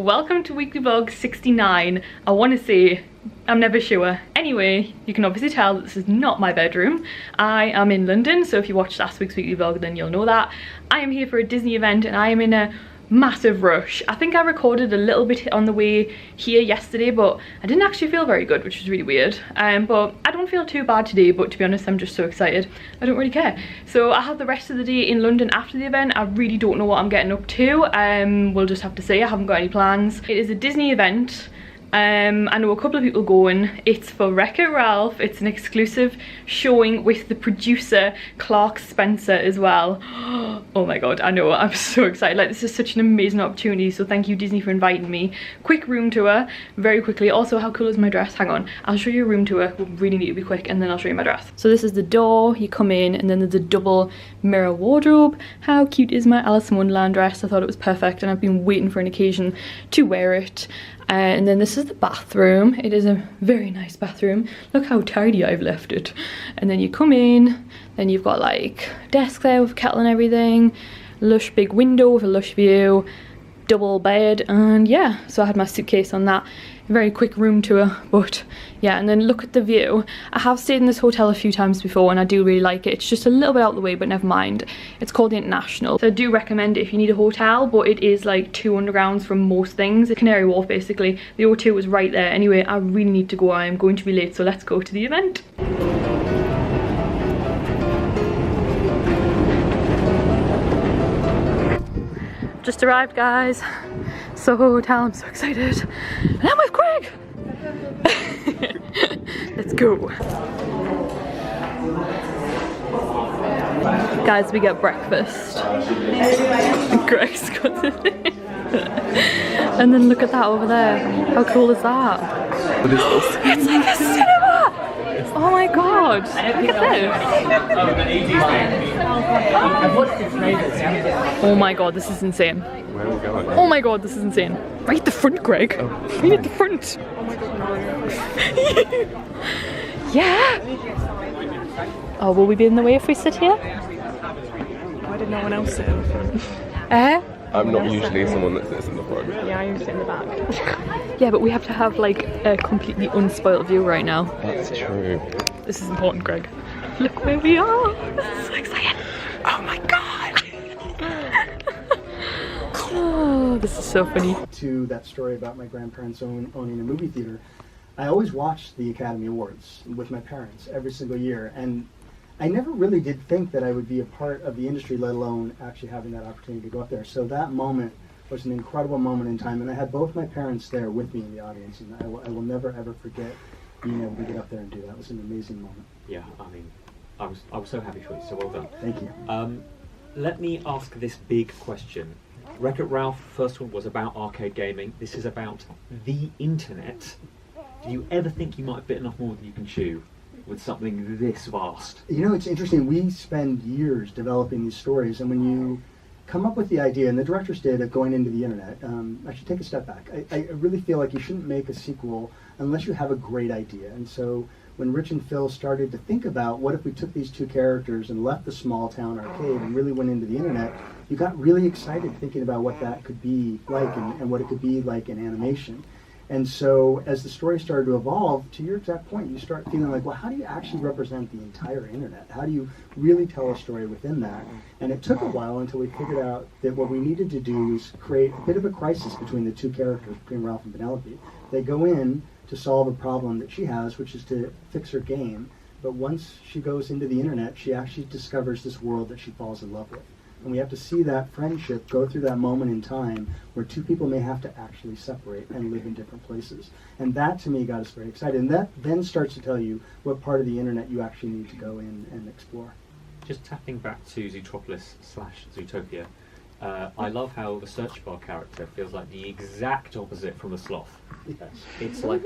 welcome to weekly vlog 69. I want to say, I'm never sure. Anyway, you can obviously tell that this is not my bedroom. I am in London, so if you watched last week's weekly vlog then you'll know that. I am here for a Disney event and I am in a massive rush. I think I recorded a little bit on the way here yesterday, but I didn't actually feel very good, which was really weird. But I don't feel too bad today, but to be honest I'm just so excited I don't really care. So I have the rest of the day in London after the event. I really don't know what I'm getting up to. We'll just have to see. I haven't got any plans. It is a Disney event. I know a couple of people going. It's for Wreck-It Ralph. It's an exclusive showing with the producer Clark Spencer as well. Oh my god, I know, I'm so excited. Like, this is such an amazing opportunity, so thank you Disney for inviting me. Quick room tour very quickly. Also, how cool is my dress? Hang on, I'll show you a room tour. We'll really need to be quick and then I'll show you my dress. So this is the door, you come in and then there's a double mirror wardrobe. How cute is my Alice in Wonderland dress? I thought it was perfect and I've been waiting for an occasion to wear it. And then this is the bathroom. It is a very nice bathroom. Look how tidy I've left it. And then you come in, then you've got like desk there with a kettle and everything, lush big window with a lush view, double bed, and yeah, so I had my suitcase on that. Very quick room tour, but yeah, and then look at the view. I have stayed in this hotel a few times before and I do really like it. It's just a little bit out of the way, but never mind. It's called the International, so I do recommend it if you need a hotel, but it is like 2 undergrounds from most things. Canary Wharf basically. The O2 was right there. Anyway, I really need to go. I am going to be late, so let's go to the event. Just arrived, guys. Soho Hotel, I'm so excited. And I'm with Greg! Let's go. Guys, we get breakfast. Greg's got the thing. And then look at that over there. How cool is that? What is this? It's like a cinema! Oh my god, look at this. Oh my god, this is insane. Where are we going? Oh my god, this is insane. Right at the front, Greg. Oh. Right at the front. Oh my god, no. Yeah. Oh, will we be in the way if we sit here? Why did no one else sit in the front? I'm not usually someone that sits in the front. Yeah, I usually sit in the back. Yeah, but we have to have like a completely unspoiled view right now. That's true. This is important, Greg. Look where we are. This is so exciting. Oh my god. Oh, this is so funny. To that story about my grandparents owning a movie theater, I always watched the Academy Awards with my parents every single year, and I never really did think that I would be a part of the industry, let alone actually having that opportunity to go up there. So that moment was an incredible moment in time, and I had both my parents there with me in the audience, and I will never ever forget being able to get up there and do that. It was an amazing moment. Yeah, I mean, I was so happy for you, so well done. Thank you. Let me ask this big question. Wreck-It Ralph, first one, was about arcade gaming. This is about the internet. Do you ever think you might have bitten off more than you can chew with something this vast? You know, it's interesting. We spend years developing these stories, and when you come up with the idea, and the directors did, of going into the internet, I should take a step back. I really feel like you shouldn't make a sequel unless you have a great idea. And so when Rich and Phil started to think about what if we took these two characters and left the small town arcade and really went into the internet, you got really excited thinking about what that could be like and what it could be like in animation. And so as the story started to evolve, to your exact point, you start feeling like, well, how do you actually represent the entire internet? How do you really tell a story within that? And it took a while until we figured out that what we needed to do was create a bit of a crisis between the two characters, between Ralph and Penelope. They go in to solve a problem that she has, which is to fix her game. But once she goes into the internet, she actually discovers this world that she falls in love with. And we have to see that friendship go through that moment in time where two people may have to actually separate and live in different places. And that, to me, got us very excited. And that then starts to tell you what part of the internet you actually need to go in and explore. Just tapping back to Zootropolis/Zootopia, I love how the search bar character feels like the exact opposite from the sloth. Yes. It's like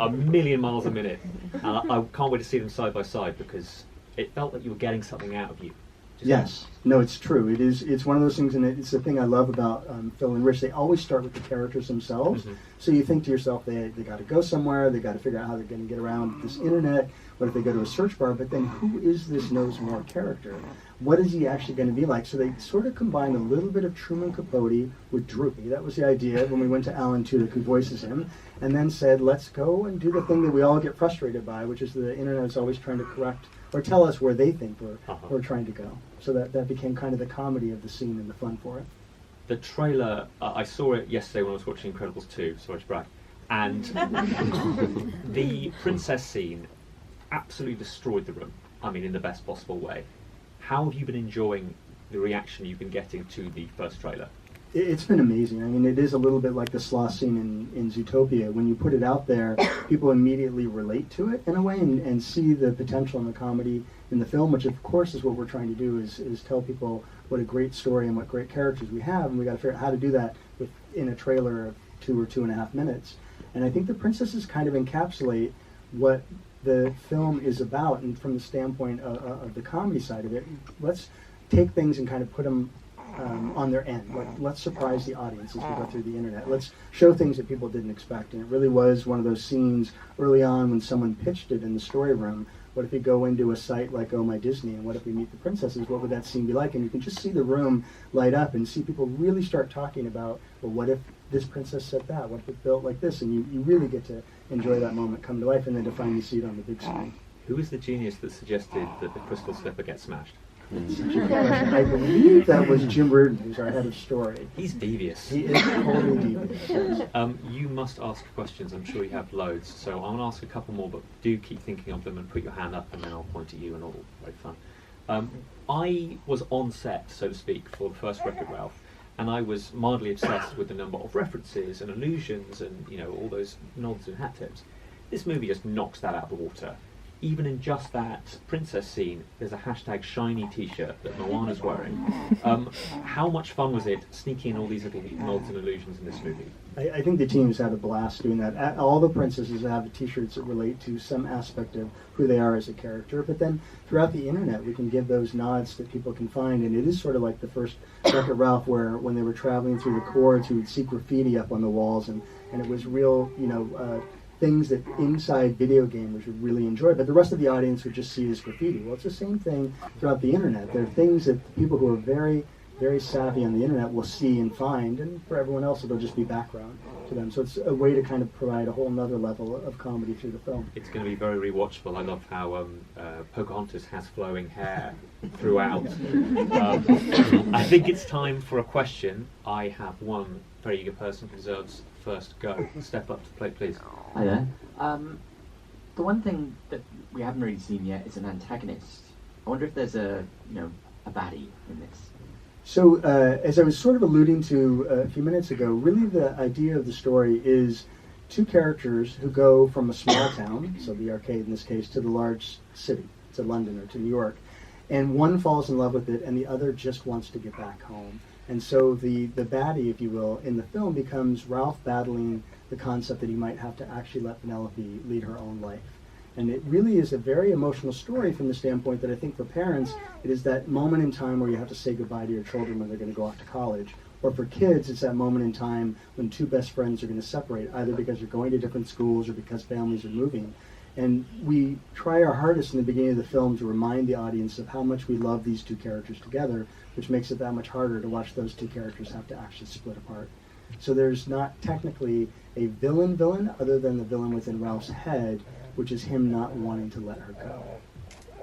a million miles a minute. And I can't wait to see them side by side because it felt like you were getting something out of you. Yes. No, it's true. It is. It's one of those things, and it's the thing I love about Phil and Rich. They always start with the characters themselves. So you think to yourself, they got to go somewhere. They got to figure out how they're going to get around this internet. What if they go to a search bar? But then, who is this Knows More character? What is he actually going to be like? So they sort of combine a little bit of Truman Capote with Droopy. That was the idea when we went to Alan Tudyk, who voices him, and then said, let's go and do the thing that we all get frustrated by, which is the internet is always trying to correct or tell us where they think we're trying to go. So that became kind of the comedy of the scene and the fun for it. The trailer, I saw it yesterday when I was watching Incredibles 2, sorry to brag, and the princess scene absolutely destroyed the room. I mean, in the best possible way. How have you been enjoying the reaction you've been getting to the first trailer? It's been amazing. I mean, it is a little bit like the sloth scene in Zootopia. When you put it out there, people immediately relate to it in a way and see the potential and the comedy in the film, which of course is what we're trying to do, is tell people what a great story and what great characters we have, and we got to figure out how to do that in a trailer of 2 or 2.5 minutes. And I think the princesses kind of encapsulate what the film is about, and from the standpoint of the comedy side of it, let's take things and kind of put them on their end. Let's surprise the audience as we go through the internet. Let's show things that people didn't expect. And it really was one of those scenes early on when someone pitched it in the story room. What if we go into a site like Oh My Disney, and what if we meet the princesses? What would that scene be like? And you can just see the room light up and see people really start talking about, well, what if this princess said that? What if it built like this? And you really get to enjoy that moment come to life, and then to finally see it on the big screen. Who was the genius that suggested that the crystal slipper gets smashed? I believe that was Jim Reardon, who's our head of story. He's devious. He is totally devious. You must ask questions. I'm sure you have loads. So I'm going to ask a couple more, but do keep thinking of them and put your hand up, and then I'll point at you, and all very fun. I was on set, so to speak, for the first Wreck-It Ralph, and I was mildly obsessed with the number of references and allusions and all those nods and hat tips. This movie just knocks that out of the water. Even in just that princess scene, there's a hashtag shiny t-shirt that Moana's wearing. How much fun was it sneaking in all these little nods and allusions in this movie? I think the teams had a blast doing that. All the princesses have t-shirts that relate to some aspect of who they are as a character, but then throughout the internet we can give those nods that people can find, and it is sort of like the first Wreck-It Ralph, where when they were traveling through the chords, you would see graffiti up on the walls, and it was real, things that inside video gamers would really enjoy, but the rest of the audience would just see as graffiti. Well, it's the same thing throughout the internet. There are things that people who are very, very savvy on the internet will see and find, and for everyone else it'll just be background to them. So it's a way to kind of provide a whole nother level of comedy through the film. It's going to be very rewatchable. I love how Pocahontas has flowing hair throughout. I think it's time for a question. I have one very eager person who deserves first go. Step up to the plate, please. Hi there. The one thing that we haven't really seen yet is an antagonist. I wonder if there's a baddie in this. So, as I was sort of alluding to a few minutes ago, really the idea of the story is two characters who go from a small town, so the arcade in this case, to the large city, to London or to New York, and one falls in love with it and the other just wants to get back home. And so the baddie, if you will, in the film becomes Ralph battling the concept that he might have to actually let Penelope lead her own life. And it really is a very emotional story from the standpoint that I think for parents, it is that moment in time where you have to say goodbye to your children when they're going to go off to college. Or for kids, it's that moment in time when two best friends are going to separate, either because they're going to different schools or because families are moving. And we try our hardest in the beginning of the film to remind the audience of how much we love these two characters together, which makes it that much harder to watch those two characters have to actually split apart. So there's not technically a villain other than the villain within Ralph's head, which is him not wanting to let her go.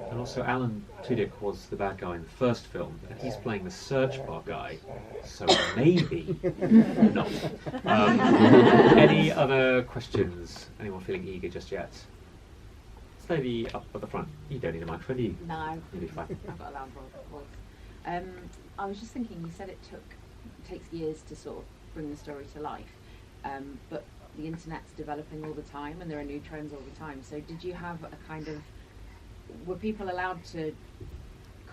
And also Alan Tudyk was the bad guy in the first film, and he's playing the search bar guy, so maybe not. Any other questions? Anyone feeling eager just yet? This lady up at the front. You don't need a microphone, do you? No. You'll be fine. I've got a loud voice. I was just thinking, you said it takes years to sort of bring the story to life, but the internet's developing all the time and there are new trends all the time. So did you have a kind of, were people allowed to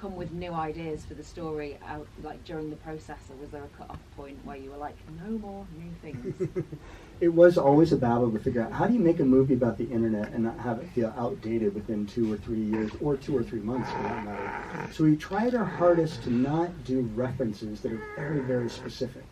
come with new ideas for the story out like during the process, or was there a cut-off point where you were like, no more new things? it was always a battle to figure out how do you make a movie about the internet and not have it feel outdated within 2 or 3 years, or 2 or 3 months for that matter. So we tried our hardest to not do references that are very, very specific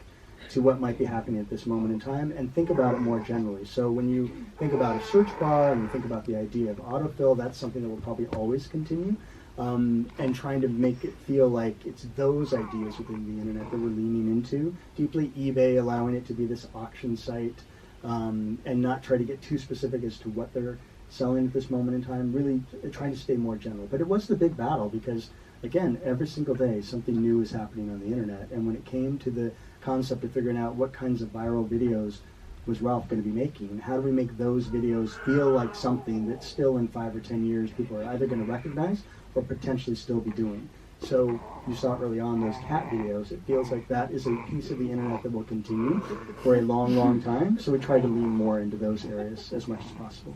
to what might be happening at this moment in time, and think about it more generally. So when you think about a search bar and you think about the idea of autofill, that's something that will probably always continue. And trying to make it feel like it's those ideas within the internet that we're leaning into deeply. eBay allowing it to be this auction site, and not try to get too specific as to what they're selling at this moment in time. Really trying to stay more general. But it was the big battle because, again, every single day something new is happening on the internet. And when it came to the concept of figuring out what kinds of viral videos was Ralph going to be making, how do we make those videos feel like something that still in 5 or 10 years people are either going to recognize or potentially still be doing. So you saw early on those cat videos. It feels like that is a piece of the internet that will continue for a long, long time. So we try to lean more into those areas as much as possible.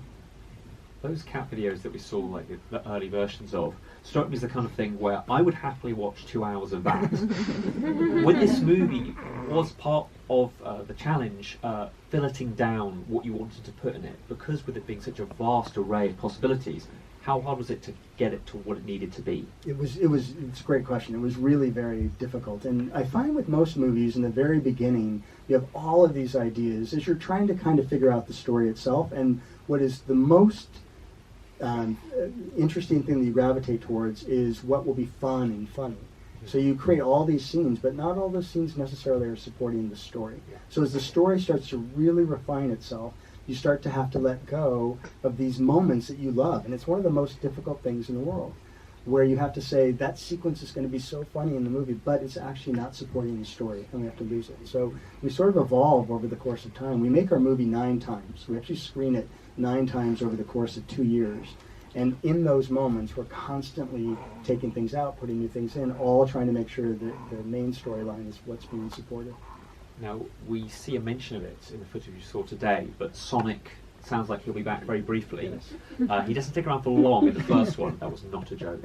Those cat videos that we saw, like the early versions of, struck me as the kind of thing where I would happily watch 2 hours of that. When this movie was part of the challenge, filleting down what you wanted to put in it, because with it being such a vast array of possibilities, how hard was it to get it to what it needed to be? It's a great question. It was really very difficult. And I find with most movies in the very beginning, you have all of these ideas as you're trying to kind of figure out the story itself. And what is the most interesting thing that you gravitate towards is what will be fun and funny. So you create all these scenes, but not all those scenes necessarily are supporting the story. So as the story starts to really refine itself, you start to have to let go of these moments that you love. And it's one of the most difficult things in the world, where you have to say that sequence is going to be so funny in the movie, but it's actually not supporting the story, and we have to lose it. So we sort of evolve over the course of time. We make our movie 9 times. We actually screen it 9 times over the course of 2 years. And in those moments, we're constantly taking things out, putting new things in, all trying to make sure that the main storyline is what's being supported. Now, we see a mention of it in the footage you saw today, but Sonic sounds like he'll be back very briefly. Yes. He doesn't stick around for long in the first one. That was not a joke.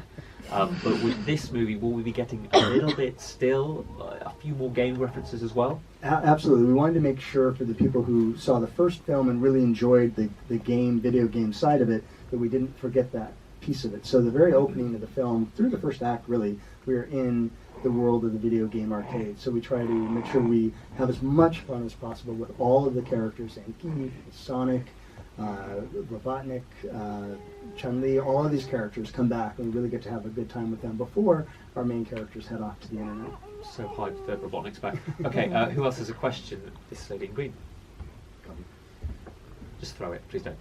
But with this movie, will we be getting a little bit still, a few more game references as well? Absolutely. We wanted to make sure for the people who saw the first film and really enjoyed the video game side of it, that we didn't forget that piece of it. So the very opening of the film, through the first act really, we are in the world of the video game arcade. So we try to make sure we have as much fun as possible with all of the characters, Anki, Sonic, Robotnik, Chun-Li, all of these characters come back, and we really get to have a good time with them before our main characters head off to the internet. So hyped that Robotnik's back. Okay, who else has a question? This lady in green. Just throw it, please don't.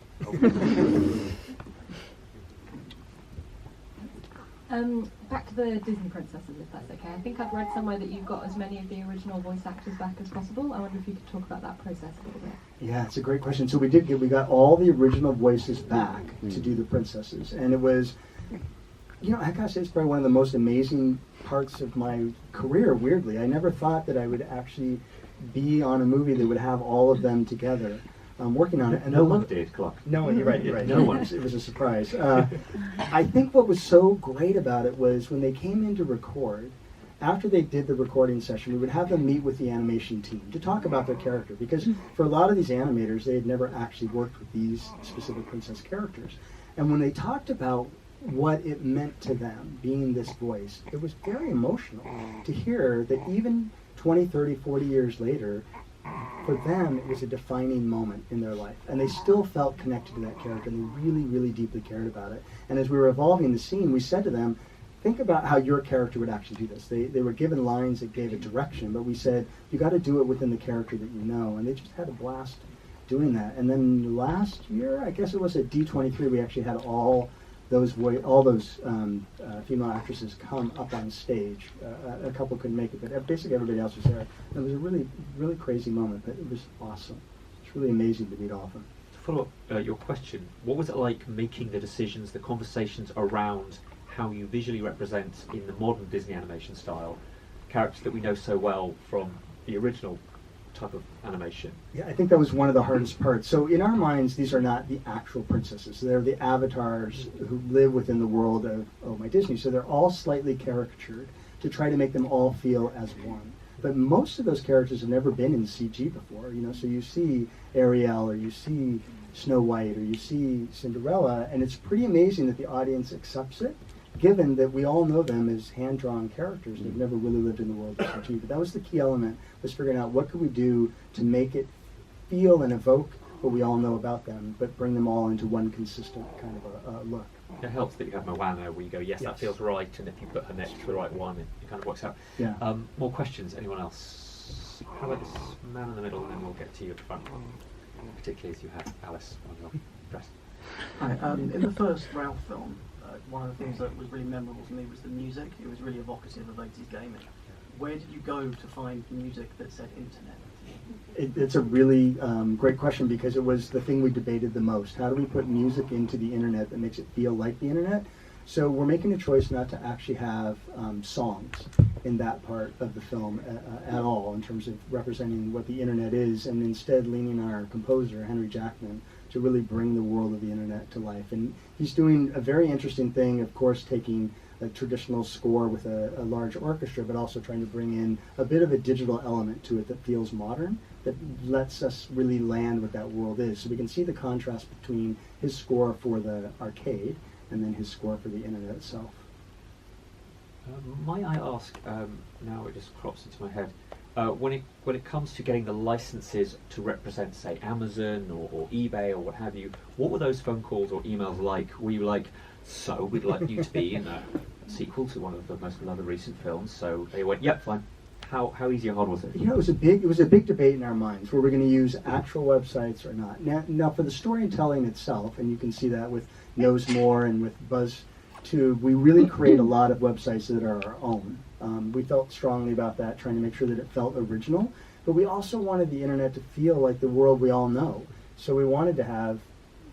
Back to the Disney princesses, if that's okay. I think I've read somewhere that you've got as many of the original voice actors back as possible. I wonder if you could talk about that process a little bit. Yeah, it's a great question. So we got all the original voices back to do the princesses, and it was, I gotta say, it's probably one of the most amazing parts of my career. Weirdly, I never thought that I would actually be on a movie that would have all of them together. Working on it, and no one did, Clark. No, you're right. You're right. No one. It was a surprise. I think what was so great about it was when they came in to record. After they did the recording session, we would have them meet with the animation team to talk about their character, because for a lot of these animators, they had never actually worked with these specific princess characters. And when they talked about what it meant to them, being this voice, it was very emotional to hear that even 20, 30, 40 years later, for them, it was a defining moment in their life. And they still felt connected to that character, and they really, really deeply cared about it. And as we were evolving the scene, we said to them, think about how your character would actually do this. They were given lines that gave a direction, but we said, you got to do it within the character that you know. And they just had a blast doing that. And then last year, I guess it was at D23, we actually had all those female actresses come up on stage. A couple couldn't make it, but basically everybody else was there. And it was a really, really crazy moment, but it was awesome. It's really amazing to meet all of them. To follow up your question, what was it like making the decisions, the conversations around how you visually represent in the modern Disney animation style characters that we know so well from the original type of animation? Yeah, I think that was one of the hardest parts. So in our minds, these are not the actual princesses. They're the avatars who live within the world of Oh My Disney. So they're all slightly caricatured to try to make them all feel as one. But most of those characters have never been in CG before, you know. So you see Ariel, or you see Snow White, or you see Cinderella, and it's pretty amazing that the audience accepts it, given that we all know them as hand-drawn characters. They've never really lived in the world of CG. But that was the key element, was figuring out what could we do to make it feel and evoke what we all know about them, but bring them all into one consistent kind of a look. It helps that you have Moana where you go, yes, that feels right, and if you put her next to the right one, it kind of works out. Yeah. More questions? Anyone else? How about this man in the middle, and then we'll get to you at the front, particularly as you have Alice on your dress. Hi. In the first Ralph film, one of the things that was really memorable to me was the music. It was really evocative of 80s gaming. Where did you go to find music that said internet? It's a really great question, because it was the thing we debated the most. How do we put music into the internet that makes it feel like the internet? So we're making a choice not to actually have songs in that part of the film at all, in terms of representing what the internet is, and instead leaning on our composer, Henry Jackman, to really bring the world of the internet to life. And he's doing a very interesting thing, of course, taking a traditional score with a large orchestra, but also trying to bring in a bit of a digital element to it that feels modern, that lets us really land what that world is. So we can see the contrast between his score for the arcade and then his score for the internet itself. Might I ask, now it just crops into my head, when it comes to getting the licenses to represent, say, Amazon or eBay or what have you, what were those phone calls or emails like? Were you like, so we'd like you to be in a sequel to one of the most beloved recent films? So they went, yep, fine. How easy or hard was it? You know, it was a big debate in our minds. Were we going to use actual websites or not? Now for the storytelling itself, and you can see that with Knows More and with BuzzTube, we really create a lot of websites that are our own. We felt strongly about that, trying to make sure that it felt original. But we also wanted the internet to feel like the world we all know. So we wanted to have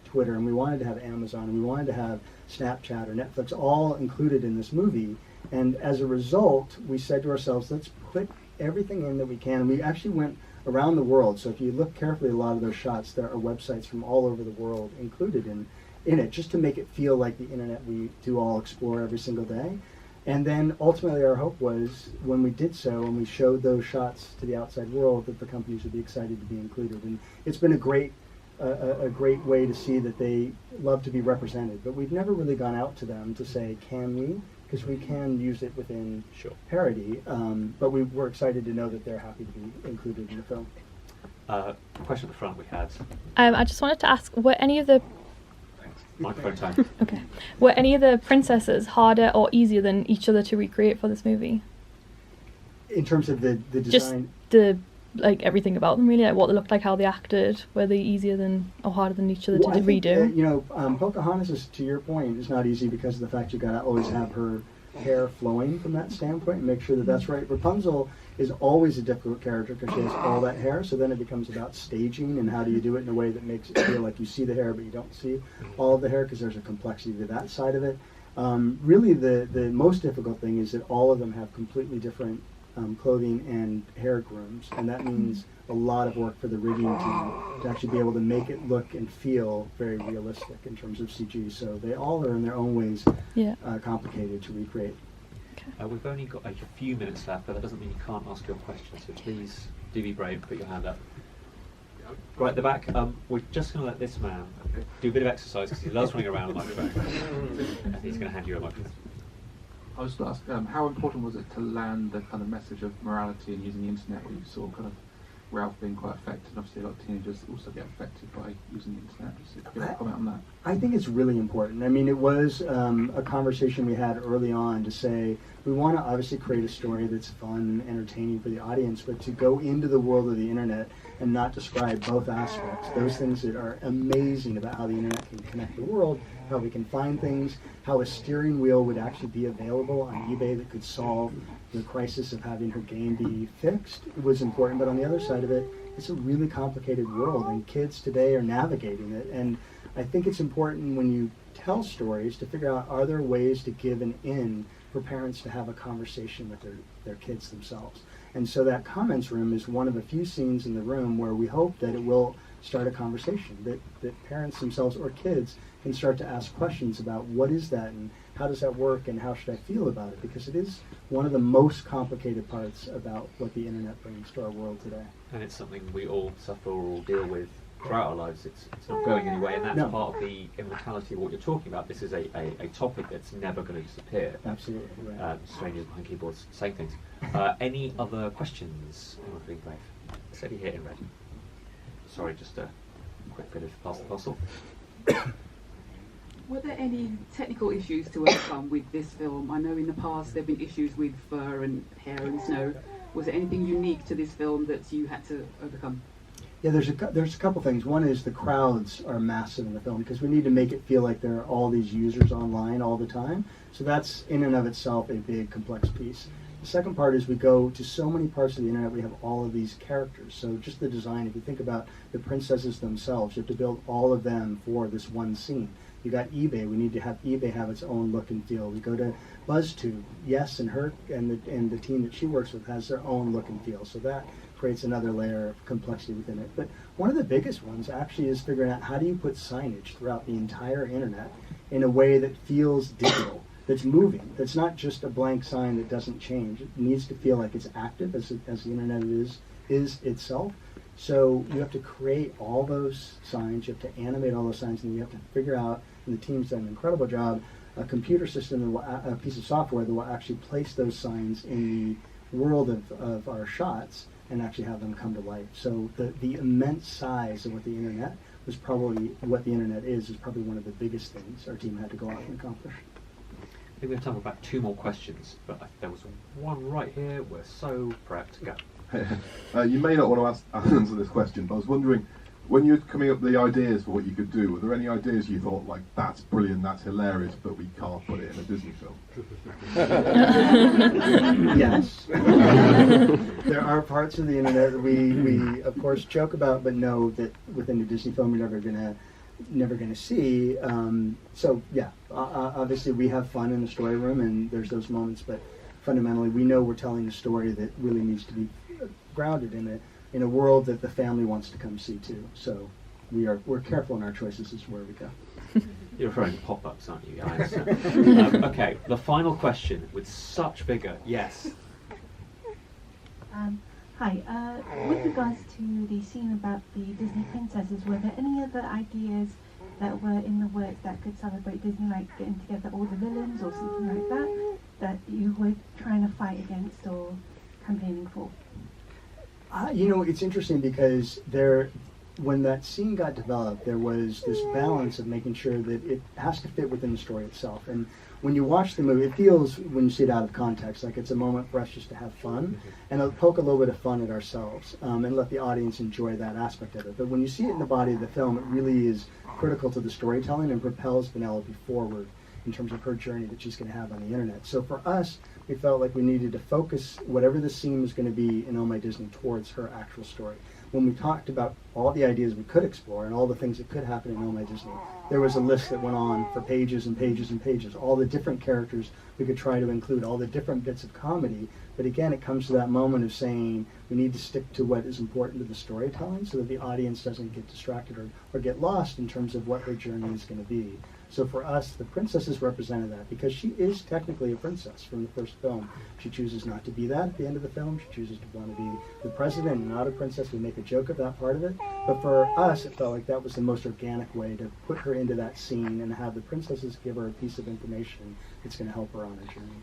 Twitter, and we wanted to have Amazon, and we wanted to have Snapchat or Netflix all included in this movie. And as a result, we said to ourselves, let's put everything in that we can. And we actually went around the world. So if you look carefully at a lot of those shots, there are websites from all over the world included in it, just to make it feel like the internet we do all explore every single day. And then ultimately our hope was, when we did so and we showed those shots to the outside world, that the companies would be excited to be included. And it's been a great way to see that they love to be represented. But we've never really gone out to them to say, can we? Because we can use it within parody. But we're excited to know that they're happy to be included in the film. Question at the front we had. I just wanted to ask, were any of the Microphone time. Okay. Were any of the princesses harder or easier than each other to recreate for this movie? In terms of the design? Just the, like, everything about them, really, like what they looked like, how they acted. Were they easier than or harder than each other to redo? You know, Pocahontas, is, to your point, is not easy because of the fact you got to always have her hair flowing from that standpoint and make sure that that's right. Rapunzel is always a difficult character because she has all that hair, so then it becomes about staging and how do you do it in a way that makes it feel like you see the hair but you don't see all of the hair, because there's a complexity to that side of it. Really the most difficult thing is that all of them have completely different clothing and hair grooms, and that means a lot of work for the rigging team to actually be able to make it look and feel very realistic in terms of CG. So they all are in their own ways complicated to recreate. We've only got a few minutes left, but that doesn't mean you can't ask your question, so please do be brave, put your hand up. Right at the back, we're just going to let this man do a bit of exercise because he loves running around the microphone. And he's going to hand you a microphone. I was going to ask, how important was it to land the kind of message of morality and using the internet, where you saw kind of Ralph being quite affected, and obviously a lot of teenagers also get affected by using the internet. Just give a comment on that. I think it's really important. I mean, it was a conversation we had early on to say, we want to obviously create a story that's fun and entertaining for the audience, but to go into the world of the internet and not describe both aspects, those things that are amazing about how the internet can connect the world, how we can find things, how a steering wheel would actually be available on eBay that could solve the crisis of having her game be fixed, was important. But on the other side of it, it's a really complicated world, and kids today are navigating it. And I think it's important when you tell stories to figure out, are there ways to give an in for parents to have a conversation with their kids themselves. And so that comments room is one of a few scenes in the room where we hope that it will start a conversation, that parents themselves or kids can start to ask questions about what is that and how does that work and how should I feel about it, because it is one of the most complicated parts about what the internet brings to our world today. And it's something we all suffer or all deal with throughout our lives. It's not going anywhere, and that's part of the immortality of what you're talking about. This is a topic that's never going to disappear. Absolutely, right. Strangers behind keyboards saying things. Any other questions? Anyone feeling brave? Steady here in red. Sorry, just a quick bit of pass the parcel. Were there any technical issues to overcome with this film? I know in the past there have been issues with fur and hair and snow. Was there anything unique to this film that you had to overcome? Yeah, there's a couple things. One is the crowds are massive in the film because we need to make it feel like there are all these users online all the time. So that's in and of itself a big complex piece. The second part is we go to so many parts of the internet, we have all of these characters. So just the design, if you think about the princesses themselves, you have to build all of them for this one scene. You got eBay, we need to have eBay have its own look and feel. We go to BuzzTube, Yes, and her and the team that she works with has their own look and feel. So that creates another layer of complexity within it. But one of the biggest ones actually is figuring out how do you put signage throughout the entire internet in a way that feels digital, that's moving, that's not just a blank sign that doesn't change. It needs to feel like it's active as the internet is itself. So you have to create all those signs, you have to animate all those signs, and you have to figure out, and the team's done an incredible job, a computer system, that will, a piece of software that will actually place those signs in the world of our shots and actually have them come to life. So the immense size of what the internet was probably, what the internet is probably one of the biggest things our team had to go out and accomplish. I think we have time for about 2 more questions, but there was one right here. We're so prepped. Go. You may not want to answer this question, but I was wondering, when you're coming up with the ideas for what you could do, were there any ideas you thought, like, that's brilliant, that's hilarious, but we can't put it in a Disney film? Yes. There are parts of the internet that we of course joke about, but know that within a Disney film you're never gonna see. So yeah, obviously we have fun in the story room, and there's those moments, but fundamentally we know we're telling a story that really needs to be grounded in a world that the family wants to come see too. So we're careful in our choices as to where we go. You're referring to pop-ups, aren't you? I understand. Okay, the final question with such vigour. Yes. Hi. With regards to the scene about the Disney princesses, were there any other ideas that were in the works that could celebrate Disney, like getting together all the villains or something like that, that you were trying to fight against or campaigning for? You know, it's interesting because when that scene got developed, there was this balance of making sure that it has to fit within the story itself. And when you watch the movie, it feels, when you see it out of context, like it's a moment for us just to have fun and poke a little bit of fun at ourselves and let the audience enjoy that aspect of it. But when you see it in the body of the film, it really is critical to the storytelling and propels Penelope forward in terms of her journey that she's going to have on the internet. So for us, we felt like we needed to focus whatever the scene was going to be in Oh My Disney towards her actual story. When we talked about all the ideas we could explore and all the things that could happen in Oh My Disney, there was a list that went on for pages and pages and pages, all the different characters we could try to include, all the different bits of comedy. But again, it comes to that moment of saying we need to stick to what is important to the storytelling so that the audience doesn't get distracted or get lost in terms of what her journey is going to be. So for us, the princesses represented that because she is technically a princess from the first film. She chooses not to be that at the end of the film. She chooses to want to be the president and not a princess. We make a joke of that part of it. But for us, it felt like that was the most organic way to put her into that scene and have the princesses give her a piece of information that's going to help her on her journey.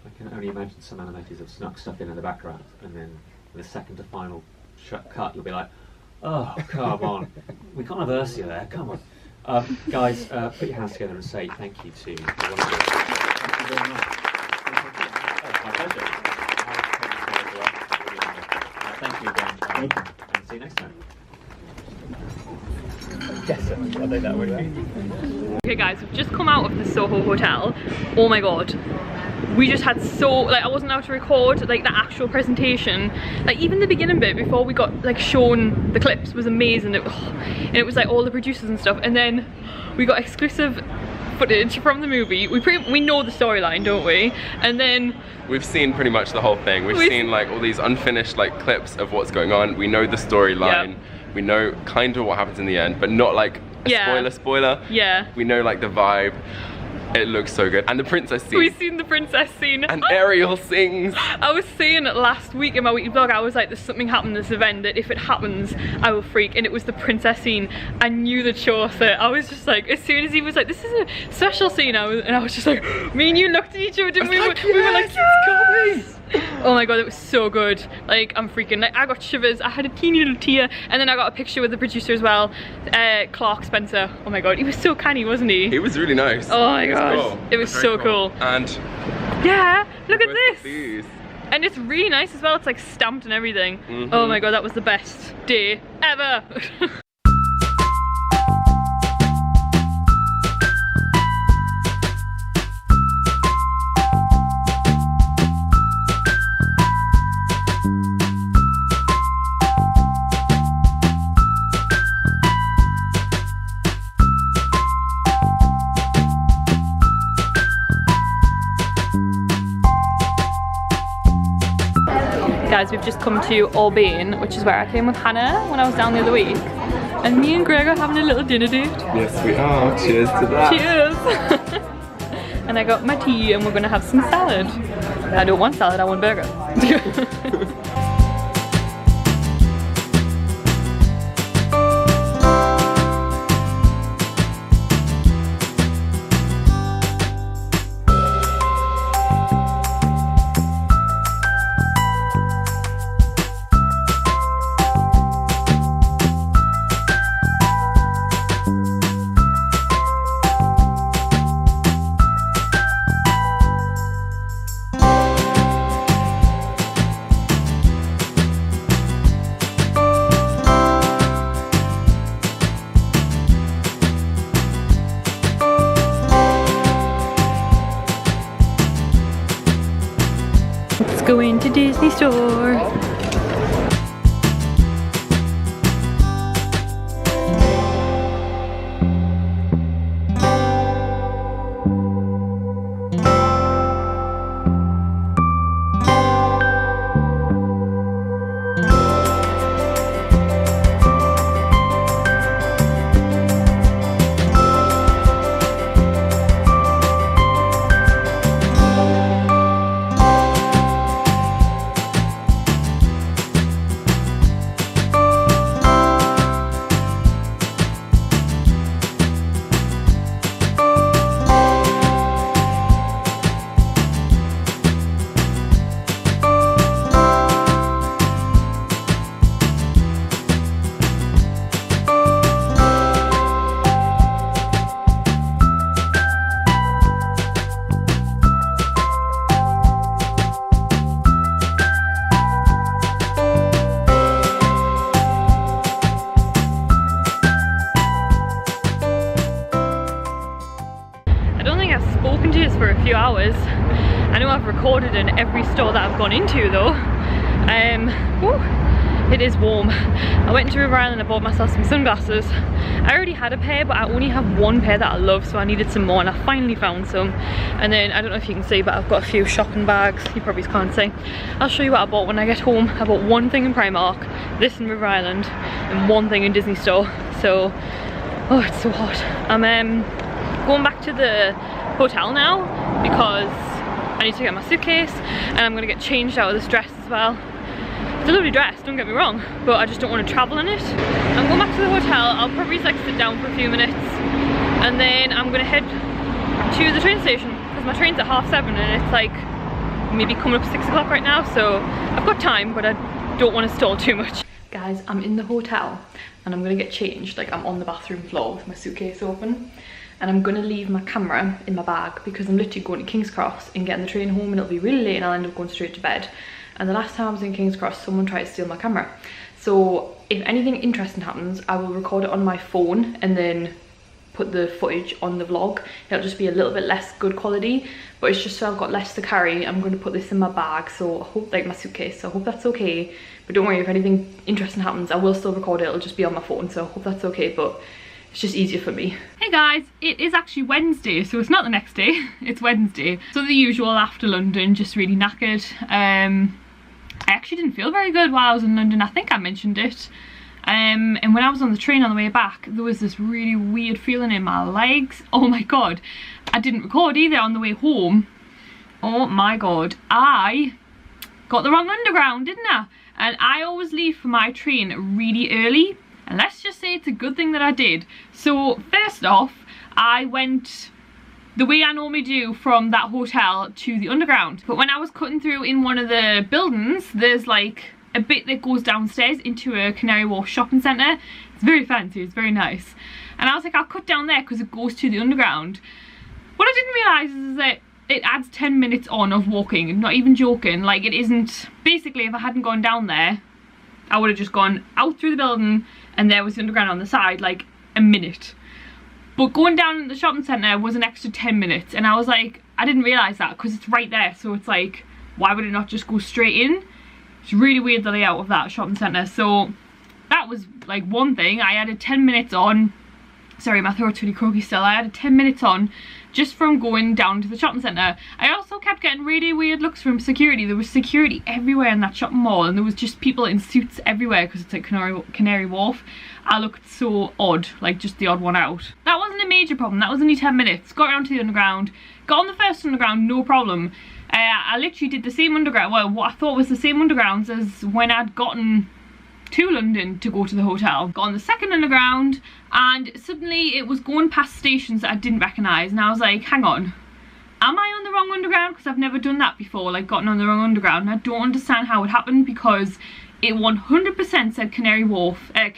I can only imagine some animators have snuck stuff in the background, and then in the second to final cut, you'll be like, oh, come on. We can't have Ursula there, come on. Guys, put your hands together and say thank you to the wonderful. Thank you very much. My pleasure. Thank you again. Thank you. And see you next time. Yes, I'll take that with me. Okay guys, we've just come out of the Soho Hotel. Oh my god. We just had I wasn't allowed to record like the actual presentation. Like even the beginning bit before we got like shown the clips was amazing. And it was like all the producers and stuff. And then we got exclusive footage from the movie. We know the storyline, don't we? And then we've seen pretty much the whole thing. We've seen like all these unfinished like clips of what's going on. We know the storyline. Yep. We know kind of what happens in the end, but not like a spoiler. Yeah. We know like the vibe. It looks so good. And the princess scene. We've seen the princess scene. And Ariel sings. I was saying last week in my weekly vlog, I was like, there's something happened in this event that if it happens, I will freak. And it was the princess scene. I knew the Chaucer. I was just like, as soon as he was like, this is a special scene, I was just like, me and you looked at each other, didn't we? Like, we were like, yes, yes. Oh my god, it was so good. Like, I'm freaking, like, I got shivers, I had a teeny little tear, and then I got a picture with the producer as well, Clark Spencer. Oh my god, he was so canny, wasn't he? He was really nice. Oh my god, it was so cool. And yeah, look at this. And it's really nice as well, it's like stamped and everything. Oh my god, that was the best day ever. Guys, we've just come to Albane, which is where I came with Hannah when I was down the other week. And me and Greg are having a little dinner date. Yes, we are. Cheers to that. Cheers! And I got my tea and we're gonna have some salad. I don't want salad, I want burger. Let's go into Disney Store. For a few hours. I know I've recorded in every store that I've gone into though. It is warm. I went to River Island and I bought myself some sunglasses. I already had a pair, but I only have one pair that I love, so I needed some more and I finally found some. And then, I don't know if you can see, but I've got a few shopping bags. You probably can't see. I'll show you what I bought when I get home. I bought one thing in Primark, this in River Island, and one thing in Disney Store. So, oh, it's so hot. I'm going back to the hotel now because I need to get my suitcase and I'm gonna get changed out of this dress as well. It's a lovely dress, don't get me wrong, but I just don't want to travel in it. I'm going back to the hotel. I'll probably just like sit down for a few minutes and then I'm gonna head to the train station because my train's at 7:30 and it's like maybe coming up 6 o'clock right now, so I've got time, but I don't want to stall too much. Guys, I'm in the hotel and I'm gonna get changed. Like, I'm on the bathroom floor with my suitcase open. And I'm gonna leave my camera in my bag because I'm literally going to King's Cross and getting the train home and it'll be really late and I'll end up going straight to bed. And the last time I was in King's Cross, someone tried to steal my camera. So if anything interesting happens, I will record it on my phone and then put the footage on the vlog. It'll just be a little bit less good quality, but it's just so I've got less to carry. I'm gonna put this in my bag, so I hope, like my suitcase, so I hope that's okay. But don't worry, if anything interesting happens, I will still record it. It'll just be on my phone, so I hope that's okay, but it's just easier for me. Hey guys, it is actually Wednesday, so it's not the next day, it's Wednesday. So the usual after London, just really knackered. I actually didn't feel very good while I was in London. I think I mentioned it. And when I was on the train on the way back, there was this really weird feeling in my legs. Oh my god. I didn't record either on the way home. Oh my god. I got the wrong underground, didn't I? And I always leave for my train really early. And let's just say it's a good thing that I did. So first off, I went the way I normally do from that hotel to the underground. But when I was cutting through in one of the buildings, there's like a bit that goes downstairs into a Canary Wharf shopping centre. It's very fancy, it's very nice. And I was like, I'll cut down there because it goes to the underground. What I didn't realise is that it adds 10 minutes on of walking, not even joking. Like, it isn't, basically if I hadn't gone down there, I would have just gone out through the building and there was the underground on the side, like a minute. But going down the shopping centre was an extra 10 minutes, and I was like, I didn't realise that because it's right there, so it's like, why would it not just go straight in? It's really weird, the layout of that shopping centre. So that was like one thing. I added 10 minutes on. Sorry, my throat's really croaky still. I added 10 minutes on just from going down to the shopping centre. I also kept getting really weird looks from security. There was security everywhere in that shopping mall, and there was just people in suits everywhere because it's like Canary Wharf. I looked so odd, like just the odd one out. That wasn't a major problem. That was only 10 minutes. Got around to the underground. Got on the first underground, no problem. I literally did the same underground, well, what I thought was the same undergrounds as when I'd gotten to London to go to the hotel. Got on the second underground, and suddenly it was going past stations that I didn't recognise, and I was like, hang on, am I on the wrong underground? Because I've never done that before, like gotten on the wrong underground, and I don't understand how it happened because it 100% said Canary Wharf. It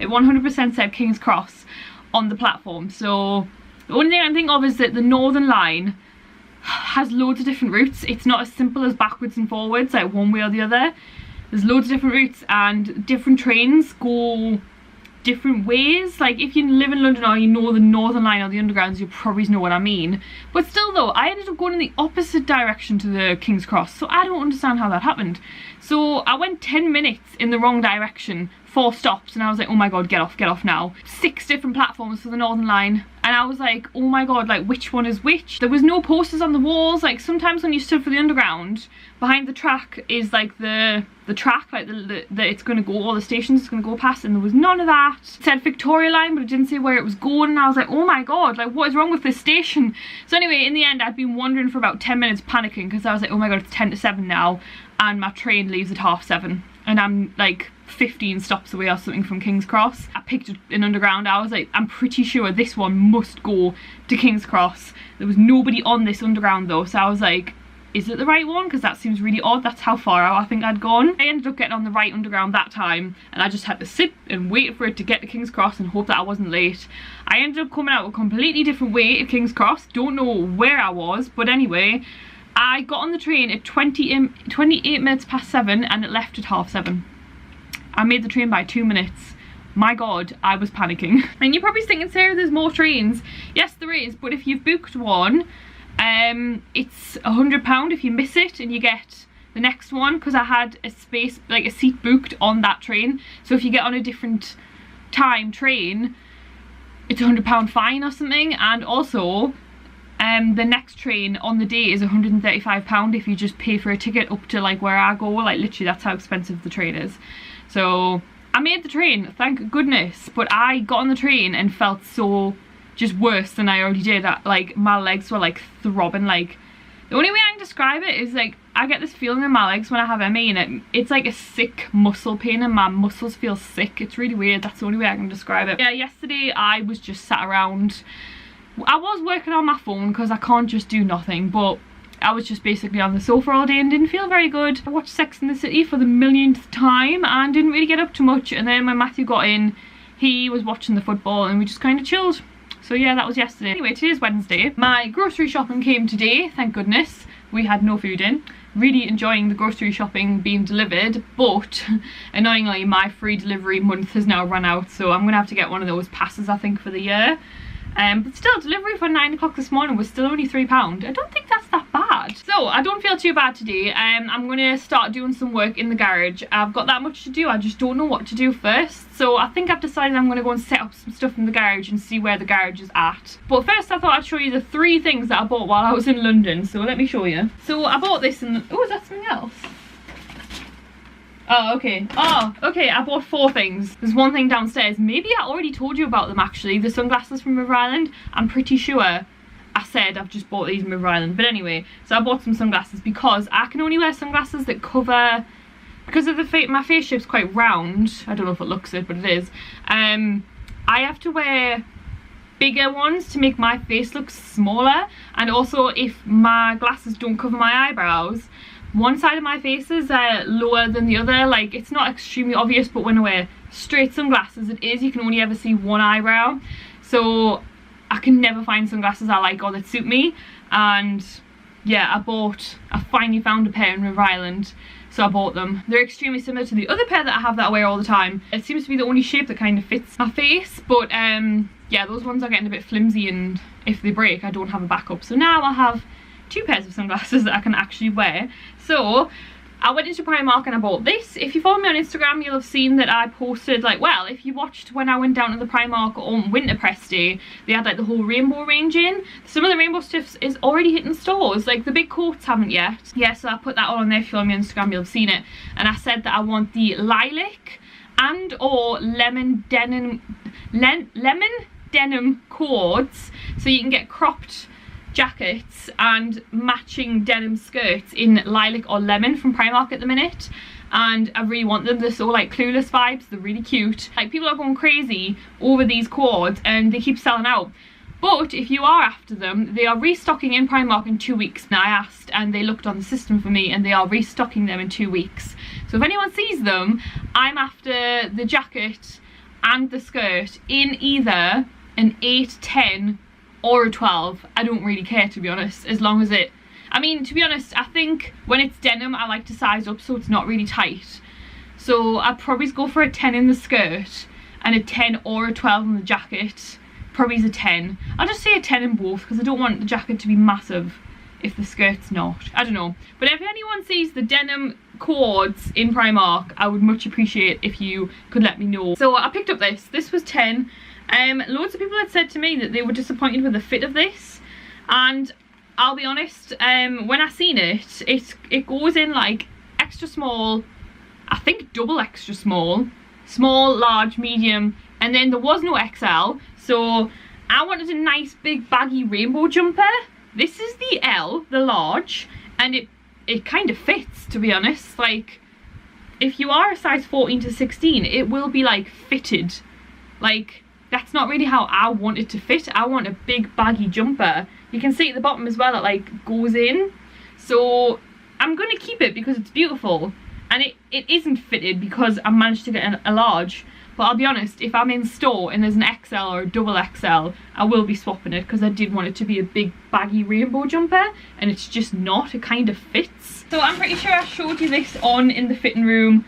100% said King's Cross on the platform. So the only thing I think of is that the Northern Line has loads of different routes. It's not as simple as backwards and forwards, like one way or the other. There's loads of different routes, and different trains go different ways. Like if you live in London or you know the Northern Line or the Undergrounds, you probably know what I mean. But still though, I ended up going in the opposite direction to the King's Cross, so I don't understand how that happened. So I went 10 minutes in the wrong direction, 4 stops, and I was like, oh my god, get off now. 6 different platforms for the Northern Line, and I was like, oh my god, like which one is which? There was no posters on the walls. Like sometimes when you stood for the Underground, behind the track is like the track, like that it's going to go, all the stations it's going to go past, and there was none of that. It said Victoria Line, but it didn't say where it was going, and I was like, oh my god, like what is wrong with this station? So anyway, in the end, I'd been wandering for about 10 minutes panicking because I was like, oh my god, it's 10 to 7 now, and my train leaves at 7:30, and I'm like 15 stops away or something from King's Cross. I picked an underground. I was like, I'm pretty sure this one must go to King's Cross. There was nobody on this underground though, so I was like, is it the right one? Because that seems really odd. That's how far out I think I'd gone. I ended up getting on the right underground that time, and I just had to sit and wait for it to get to King's Cross and hope that I wasn't late. I ended up coming out a completely different way at King's Cross. Don't know where I was, but anyway, I got on the train at 28 minutes past 7, and it left at 7:30. I made the train by 2 minutes. My god, I was panicking. And you're probably thinking, Sarah, there's more trains. Yes, there is, but if you've booked one, it's £100 if you miss it and you get the next one, because I had a space, like a seat booked on that train. So if you get on a different time train, it's £100 fine or something. And also the next train on the day is £135 if you just pay for a ticket up to like where I go. Like literally, that's how expensive the train is. So I made the train, thank goodness, but I got on the train and felt so just worse than I already did. Like my legs were like throbbing. Like the only way I can describe it is like I get this feeling in my legs when I have ME, and it's like a sick muscle pain and my muscles feel sick. It's really weird. That's the only way I can describe it. Yeah, yesterday I was just sat around. I was working on my phone because I can't just do nothing, but I was just basically on the sofa all day and didn't feel very good. I watched Sex and the City for the millionth time and didn't really get up too much, and then when Matthew got in, he was watching the football and we just kind of chilled. So yeah, that was yesterday. Anyway, today's Wednesday. My grocery shopping came today, thank goodness. We had no food in. Really enjoying the grocery shopping being delivered, but annoyingly my free delivery month has now run out, so I'm gonna have to get one of those passes I think for the year. But still, delivery for 9 o'clock this morning was still only £3. I don't think that's that bad. So I don't feel too bad today. I'm going to start doing some work in the garage. I've got that much to do. I just don't know what to do first. So I think I've decided I'm going to go and set up some stuff in the garage and see where the garage is at. But first I thought I'd show you the 3 things that I bought while I was in London. So let me show you. So I bought this and... oh, is that something else? Oh, okay. Oh, okay, I bought 4 things. There's one thing downstairs. Maybe I already told you about them, actually. The sunglasses from River Island. I'm pretty sure I said I've just bought these from River Island. But anyway, so I bought some sunglasses because I can only wear sunglasses that cover... Because of the my face shape's quite round. I don't know if it looks it, but it is. I have to wear bigger ones to make my face look smaller. And also, if my glasses don't cover my eyebrows, one side of my face is lower than the other. Like, it's not extremely obvious, but when I wear straight sunglasses, it is. You can only ever see one eyebrow. So I can never find sunglasses I like or that suit me. And yeah, I finally found a pair in River Island. So I bought them. They're extremely similar to the other pair that I have that I wear all the time. It seems to be the only shape that kind of fits my face. But yeah, those ones are getting a bit flimsy, and if they break, I don't have a backup. So now I have 2 pairs of sunglasses that I can actually wear. So I went into Primark and I bought this. If you follow me on Instagram, you'll have seen that I posted, like, well, if you watched when I went down to the Primark on Winter Press Day, they had like the whole rainbow range in. Some of the rainbow stuff is already hitting stores, like the big coats haven't yet. Yeah, so I put that all on there. If you follow me on Instagram, you'll have seen it. And I said that I want the lilac and or lemon denim cords, so you can get cropped jackets and matching denim skirts in lilac or lemon from Primark at the minute. And I really want them. They're so like Clueless vibes. They're really cute. Like, people are going crazy over these cords and they keep selling out. But if you are after them, they are restocking in Primark in 2 weeks. Now I asked and they looked on the system for me, and they are restocking them in 2 weeks. So if anyone sees them, I'm after the jacket and the skirt in either an 8, 10 or a 12. I don't really care, to be honest, as long as it... I mean, to be honest, I think when it's denim, I like to size up so it's not really tight. So I'd probably go for a 10 in the skirt and a 10 or a 12 in the jacket. Probably a 10. I'll just say a 10 in both because I don't want the jacket to be massive if the skirt's not. I don't know. But if anyone sees the denim cords in Primark, I would much appreciate if you could let me know. So I picked up this. This was 10. Loads of people had said to me that they were disappointed with the fit of this, and I'll be honest, when I seen it, it goes in like extra small, I think double extra small, small, large, medium, and then there was no XL, so I wanted a nice big baggy rainbow jumper. This is the L, the large, and it kind of fits, to be honest. Like, if you are a size 14 to 16, it will be like fitted. Like, that's not really how I want it to fit. I want a big baggy jumper. You can see at the bottom as well, it like goes in. So I'm going to keep it because it's beautiful. And it isn't fitted because I managed to get a large. But I'll be honest, if I'm in store and there's an XL or a double XL, I will be swapping it because I did want it to be a big baggy rainbow jumper, and it's just not. It kind of fits. So I'm pretty sure I showed you this on in the fitting room.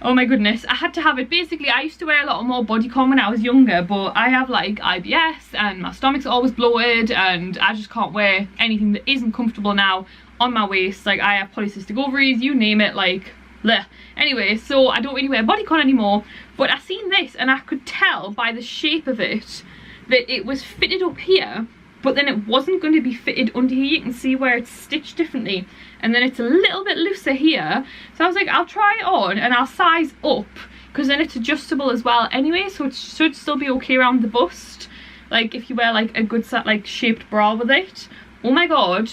Oh my goodness, I had to have it. Basically, I used to wear a lot more bodycon when I was younger, but I have like IBS and my stomach's always bloated and I just can't wear anything that isn't comfortable now on my waist. Like, I have polycystic ovaries, you name it, like, bleh. Anyway, so I don't really wear bodycon anymore, but I seen this and I could tell by the shape of it that it was fitted up here, but then it wasn't going to be fitted under here. You can see where it's stitched differently, and then it's a little bit looser here. So I was like, I'll try it on and I'll size up, because then it's adjustable as well anyway, so it should still be okay around the bust, like if you wear like a good set like shaped bra with it. Oh my god,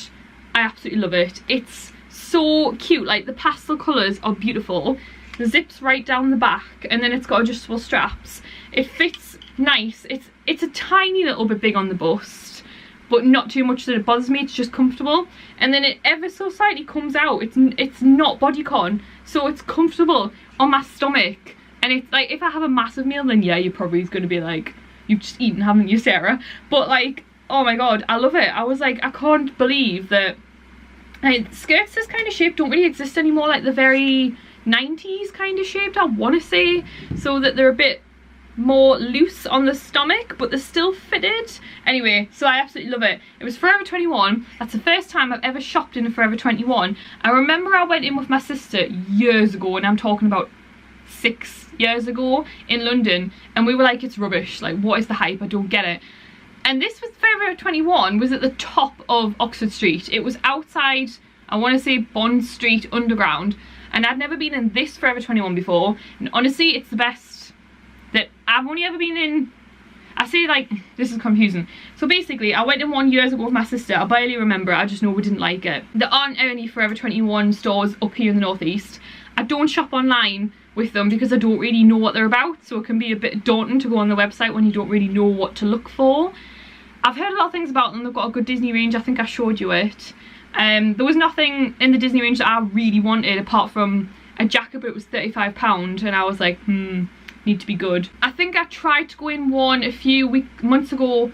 I absolutely love it. It's so cute. Like, the pastel colours are beautiful. The zips right down the back, and then it's got adjustable straps. It fits nice. It's a tiny little bit big on the bust, but not too much that it bothers me. It's just comfortable, and then it ever so slightly comes out. It's not bodycon, so it's comfortable on my stomach. And it's like, if I have a massive meal, then yeah, you're probably going to be like, you've just eaten, haven't you, Sarah? But like, oh my god, I love it. I was like, I can't believe that. Like, skirts this kind of shape don't really exist anymore, like the very 90s kind of shaped, I want to say, so that they're a bit more loose on the stomach, but they're still fitted. Anyway, so I absolutely love it. It was Forever 21. That's the first time I've ever shopped in a Forever 21. I remember I went in with my sister years ago, and I'm talking about 6 years ago, in London, and we were like, it's rubbish, like, what is the hype? I don't get it. And this was Forever 21 was at the top of Oxford Street. It was outside, I want to say, Bond Street Underground. and I'd never been in this Forever 21 before, and honestly it's the best that I've only ever been in. I say, like, this is confusing. So basically, I went in one years ago with my sister. I barely remember it, I just know we didn't like it. There aren't any Forever 21 stores up here in the northeast. I don't shop online with them because I don't really know what they're about, so it can be a bit daunting to go on the website when you don't really know what to look for. I've heard a lot of things about them. They've got a good Disney range. I think I showed you it. There was nothing in the Disney range that I really wanted apart from a jacket, but it was £35, and I was like, need to be good. I think I tried to go in one a few months ago,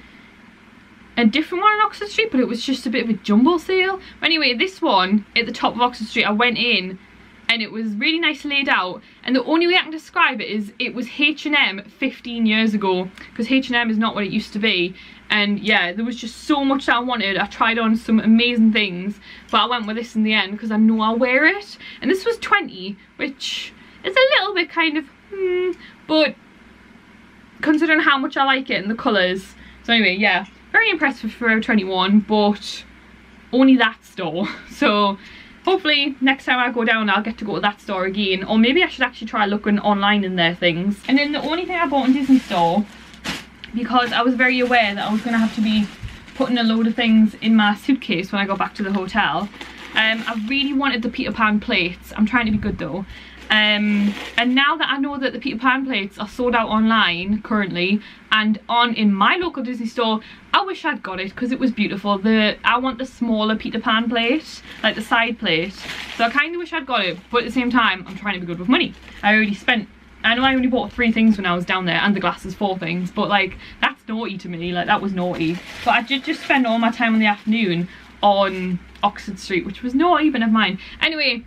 a different one on Oxford Street, but it was just a bit of a jumble sale. But anyway, this one at the top of Oxford Street, I went in and it was really nice laid out, and the only way I can describe it is it was H&M 15 years ago, because H&M is not what it used to be. And yeah, there was just so much that I wanted. I tried on some amazing things, but I went with this in the end because I know I'll wear it. And this was 20, which is a little bit kind of but considering how much I like it and the colours. So anyway, yeah, very impressed with Forever 21, but only that store. So hopefully next time I go down I'll get to go to that store again, or maybe I should actually try looking online in their things. And then the only thing I bought in Disney Store, because I was very aware that I was going to have to be putting a load of things in my suitcase when I got back to the hotel, I really wanted the Peter Pan plates. I'm trying to be good though. And now that I know that the Peter Pan plates are sold out online currently and in my local Disney store, I wish I'd got it because it was beautiful. I want the smaller Peter Pan plate, like the side plate, so I kind of wish I'd got it, but at the same time I'm trying to be good with money. I know I only bought 3 things when I was down there, and the glasses 4 things, but like that's naughty to me, like that was naughty. But I did just spend all my time in the afternoon on Oxford Street, which was naughty, but never mind. Anyway,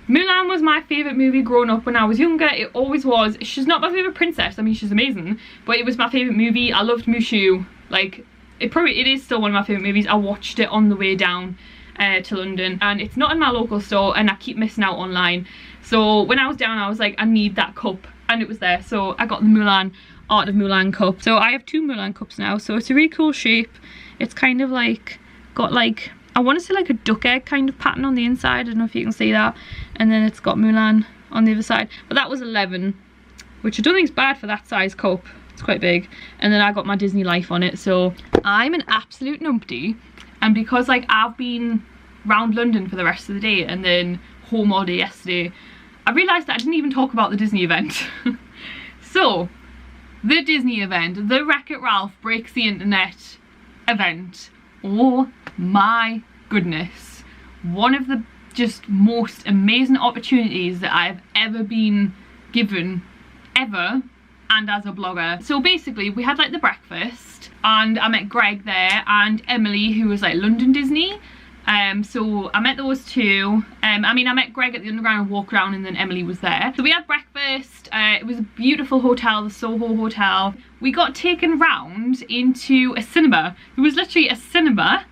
Mulan was my favourite movie growing up when I was younger. It always was. She's not my favourite princess, I mean she's amazing, but it was my favourite movie. I loved Mushu. Like, it is still one of my favourite movies. I watched it on the way down to London, and it's not in my local store and I keep missing out online. So when I was down I was like, I need that cup, and it was there, so I got the Mulan Art of Mulan cup. So I have 2 Mulan cups now, so it's a really cool shape. It's kind of like got like, I want to say like a duck egg kind of pattern on the inside. I don't know if you can see that. And then it's got Mulan on the other side. But that was 11, which I don't think is bad for that size cup. It's quite big. And then I got my Disney Life on it. So I'm an absolute numpty. And because like I've been round London for the rest of the day and then home all day yesterday, I realised that I didn't even talk about the Disney event. So the Disney event, the Wreck-It Ralph Breaks the Internet event. Oh my goodness, one of the just most amazing opportunities that I've ever been given, ever, and as a blogger. So basically we had like the breakfast and I met Greg there and Emily, who was like London Disney. So I met those two. I mean I met Greg at the Underground and walked around, and then Emily was there. So we had breakfast. It was a beautiful hotel, the Soho Hotel. We got taken round into a cinema. There was literally a cinema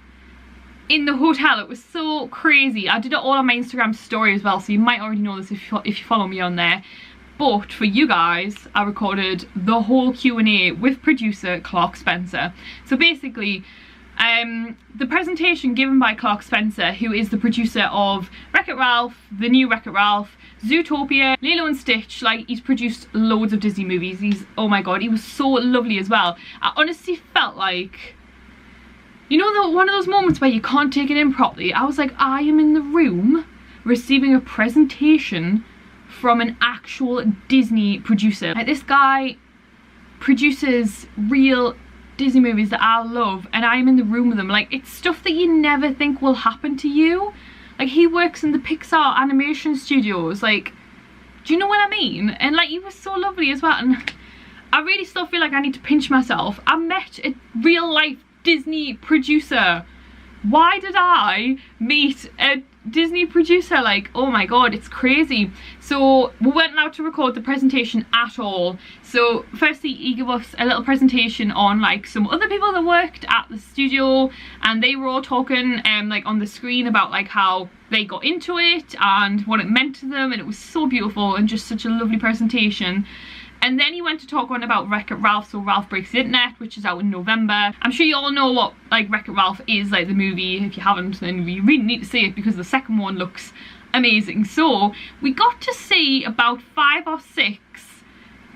in the hotel. It was so crazy. I did it all on my Instagram story as well, so you might already know this if you follow me on there. But for you guys, I recorded the whole Q&A with producer Clark Spencer. So basically, the presentation given by Clark Spencer, who is the producer of Wreck-It Ralph, the new Wreck-It Ralph, Zootopia, Lilo and Stitch, like he's produced loads of Disney movies. Oh my god, he was so lovely as well. I honestly felt like, you know, one of those moments where you can't take it in properly. I was like, I am in the room receiving a presentation from an actual Disney producer. Like, this guy produces real Disney movies that I love, and I'm in the room with them. Like, it's stuff that you never think will happen to you. Like, he works in the Pixar animation studios. Like, do you know what I mean? And like, he was so lovely as well, and I really still feel like I need to pinch myself. I met a real life Disney producer. Why did I meet a Disney producer? Like, oh my god, it's crazy. So we weren't allowed to record the presentation at all. So firstly, he gave us a little presentation on like some other people that worked at the studio, and they were all talking like on the screen about like how they got into it and what it meant to them, and it was so beautiful and just such a lovely presentation. And then he went to talk on about Wreck-It Ralph, so Ralph Breaks the Internet, which is out in November. I'm sure you all know what like Wreck-It Ralph is, like the movie. If you haven't, then you really need to see it because the second one looks amazing. So we got to see about 5 or 6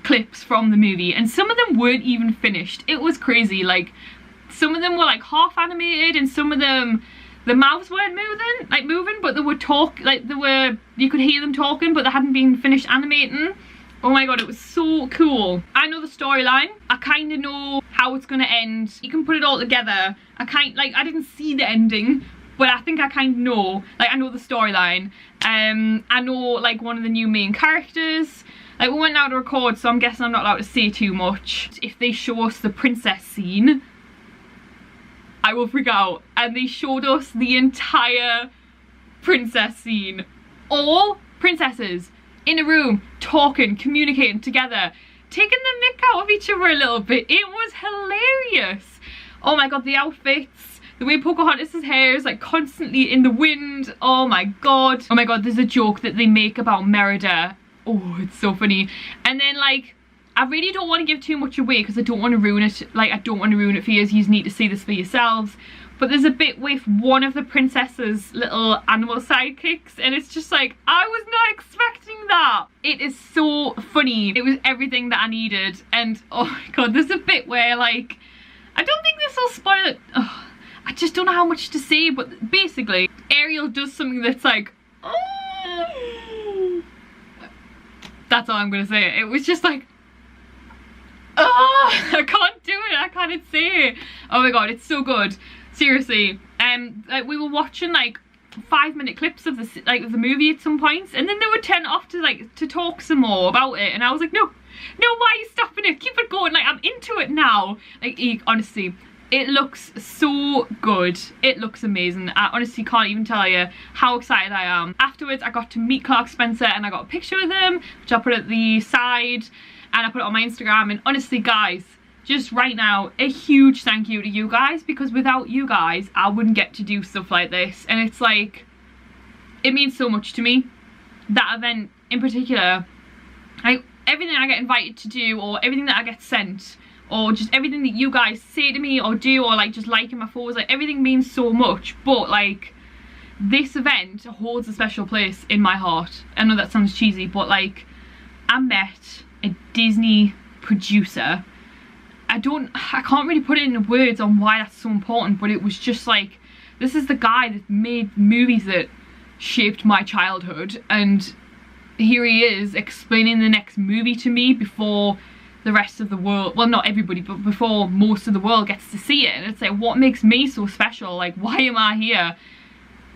clips from the movie, and some of them weren't even finished. It was crazy. Like, some of them were like half animated, and some of them the mouths weren't moving, but they were you could hear them talking, but they hadn't been finished animating. Oh my god, it was so cool. I know the storyline. I kind of know how it's gonna end. You can put it all together. I didn't see the ending, but I think I kind of know. Like, I know the storyline. I know like one of the new main characters. Like, we went out to record, so I'm guessing I'm not allowed to say too much. If they show us the princess scene, I will freak out. And they showed us the entire princess scene. All princesses in a room, talking, communicating together, taking the mick out of each other a little bit. It was hilarious. Oh my god, the outfits, the way Pocahontas' hair is like constantly in the wind. Oh my god. Oh my god, there's a joke that they make about Merida. Oh, it's so funny. And then, like, I really don't want to give too much away because I don't want to ruin it. Like, I don't want to ruin it for you. You need to see this for yourselves. But there's a bit with one of the princess's little animal sidekicks, and it's just like, I was not expecting that. It is so funny. It was everything that I needed. And oh my god, there's a bit where, like, I don't think this will spoil it. Oh, I just don't know how much to say, but basically Ariel does something that's like, oh. That's all I'm gonna say. It was just like, oh, I can't do it. I can't say it. Oh my god, it's so good. Seriously. Like, we were watching like 5-minute clips of the movie at some points, and then they would turn it off to talk some more about it, and I was like, no, why are you stopping it? Keep it going. Like, I'm into it now. Like, honestly, it looks so good. It looks amazing. I honestly can't even tell you how excited I am. Afterwards, I got to meet Clark Spencer, and I got a picture with him, which I put at the side, and I put it on my Instagram. And honestly, guys, just right now, a huge thank you to you guys, because without you guys, I wouldn't get to do stuff like this. And it's like, it means so much to me. That event in particular, like, everything I get invited to do, or everything that I get sent, or just everything that you guys say to me or do, or like just liking my photos, like, everything means so much. But like, this event holds a special place in my heart. I know that sounds cheesy, but like, I met a Disney producer. I can't really put it into words on why that's so important, but it was just like, this is the guy that made movies that shaped my childhood, and here he is explaining the next movie to me before the rest of the world, well, not everybody, but before most of the world gets to see it. And it's like, what makes me so special? Like, why am I here?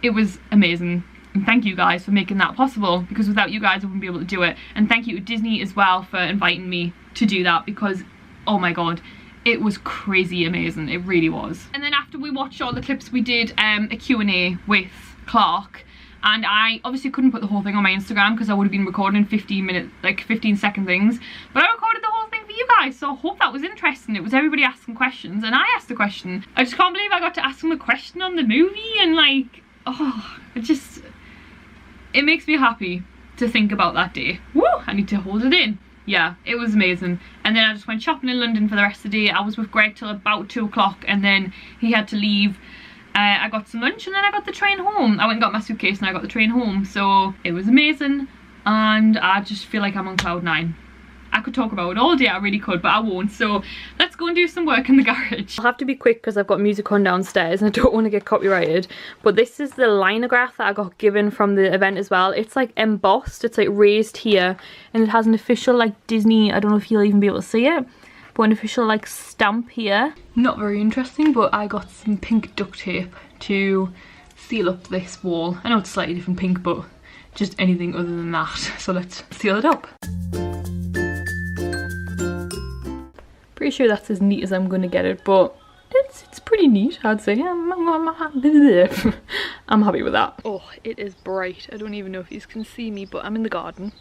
It was amazing. And thank you guys for making that possible, because without you guys I wouldn't be able to do it. And thank you to Disney as well for inviting me to do that, because oh my god, it was crazy amazing. It really was. And then after we watched all the clips, we did a Q&A with Clark, and I obviously couldn't put the whole thing on my Instagram because I would have been recording 15-second things, but I recorded the whole thing for you guys, so I hope that was interesting. It was everybody asking questions, and I asked a question. I just can't believe I got to ask them a question on the movie, and like, oh, it makes me happy to think about that day. Woo, I need to hold it in. Yeah, it was amazing. And then I just went shopping in London for the rest of the day. I was with Greg till about 2 o'clock, and then he had to leave. I got some lunch, and then I got the train home. I went and got my suitcase, and I got the train home. So it was amazing, and I just feel like I'm on cloud 9. I could talk about it all day, I really could, but I won't. So let's go and do some work in the garage. I'll have to be quick because I've got music on downstairs and I don't want to get copyrighted. But this is the linograph that I got given from the event as well. It's like embossed, it's like raised here, and it has an official like Disney, I don't know if you'll even be able to see it, but an official like stamp here. Not very interesting, but I got some pink duct tape to seal up this wall. I know it's slightly different pink, but just anything other than that. So let's seal it up. Pretty sure that's as neat as I'm going to get it, but it's pretty neat, I'd say. I'm happy with that. Oh, it is bright. I don't even know if you can see me, but I'm in the garden.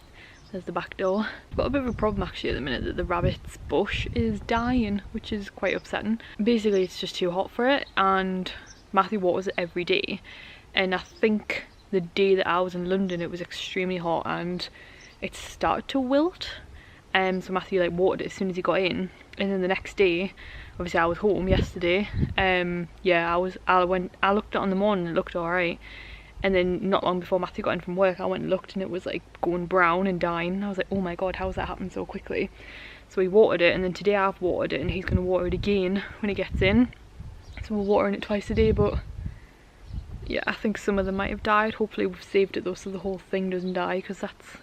There's the back door. I've got a bit of a problem actually at the minute that the rabbit's bush is dying, which is quite upsetting. Basically, it's just too hot for it, and Matthew waters it every day. And I think the day that I was in London, it was extremely hot and it started to wilt. So Matthew like watered it as soon as he got in, and then the next day, obviously I was home yesterday. Yeah, I looked at it in the morning and it looked alright, And then not long before Matthew got in from work, I went and looked and it was like going brown and dying. And I was like, oh my god, how's that happened so quickly? So we watered it, and then today I've watered it and he's going to water it again when he gets in. So we're watering it twice a day, but yeah, I think some of them might have died. Hopefully we've saved it though so the whole thing doesn't die, because that's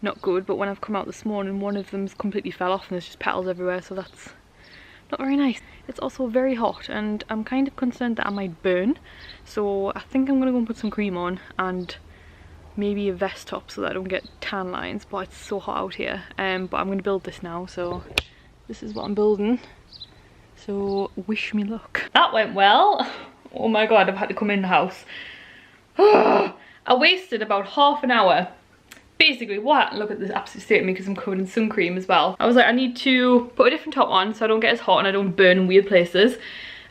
not good. But when I've come out this morning, one of them's completely fell off and there's just petals everywhere, so that's not very nice. It's also very hot and I'm kind of concerned that I might burn, so I think I'm going to go and put some cream on and maybe a vest top so that I don't get tan lines. But it's so hot out here. But I'm going to build this now, so this is what I'm building, so wish me luck. That went well. Oh my god, I've had to come in the house. I wasted about half an hour. Basically, what? Look at this absolute state of me because I'm covered in sun cream as well. I was like, I need to put a different top on so I don't get as hot and I don't burn in weird places.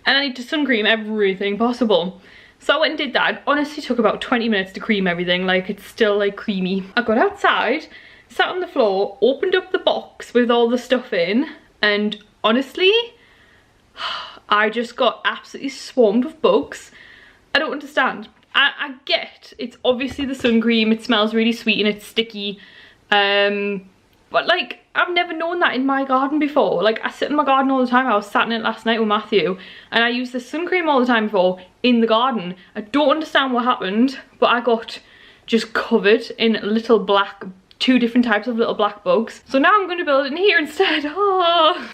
And I need to sun cream everything possible. So I went and did that. It honestly took about 20 minutes to cream everything. Like, it's still like creamy. I got outside, sat on the floor, opened up the box with all the stuff in, and honestly, I just got absolutely swarmed with bugs. I don't understand. I get it's obviously the sun cream, it smells really sweet and it's sticky, but like, I've never known that in my garden before. Like, I sit in my garden all the time. I was sat in it last night with Matthew and I use the sun cream all the time before in the garden. I don't understand what happened, but I got just covered in little black, 2 different types of little black bugs. So now I'm going to build it in here instead. Oh.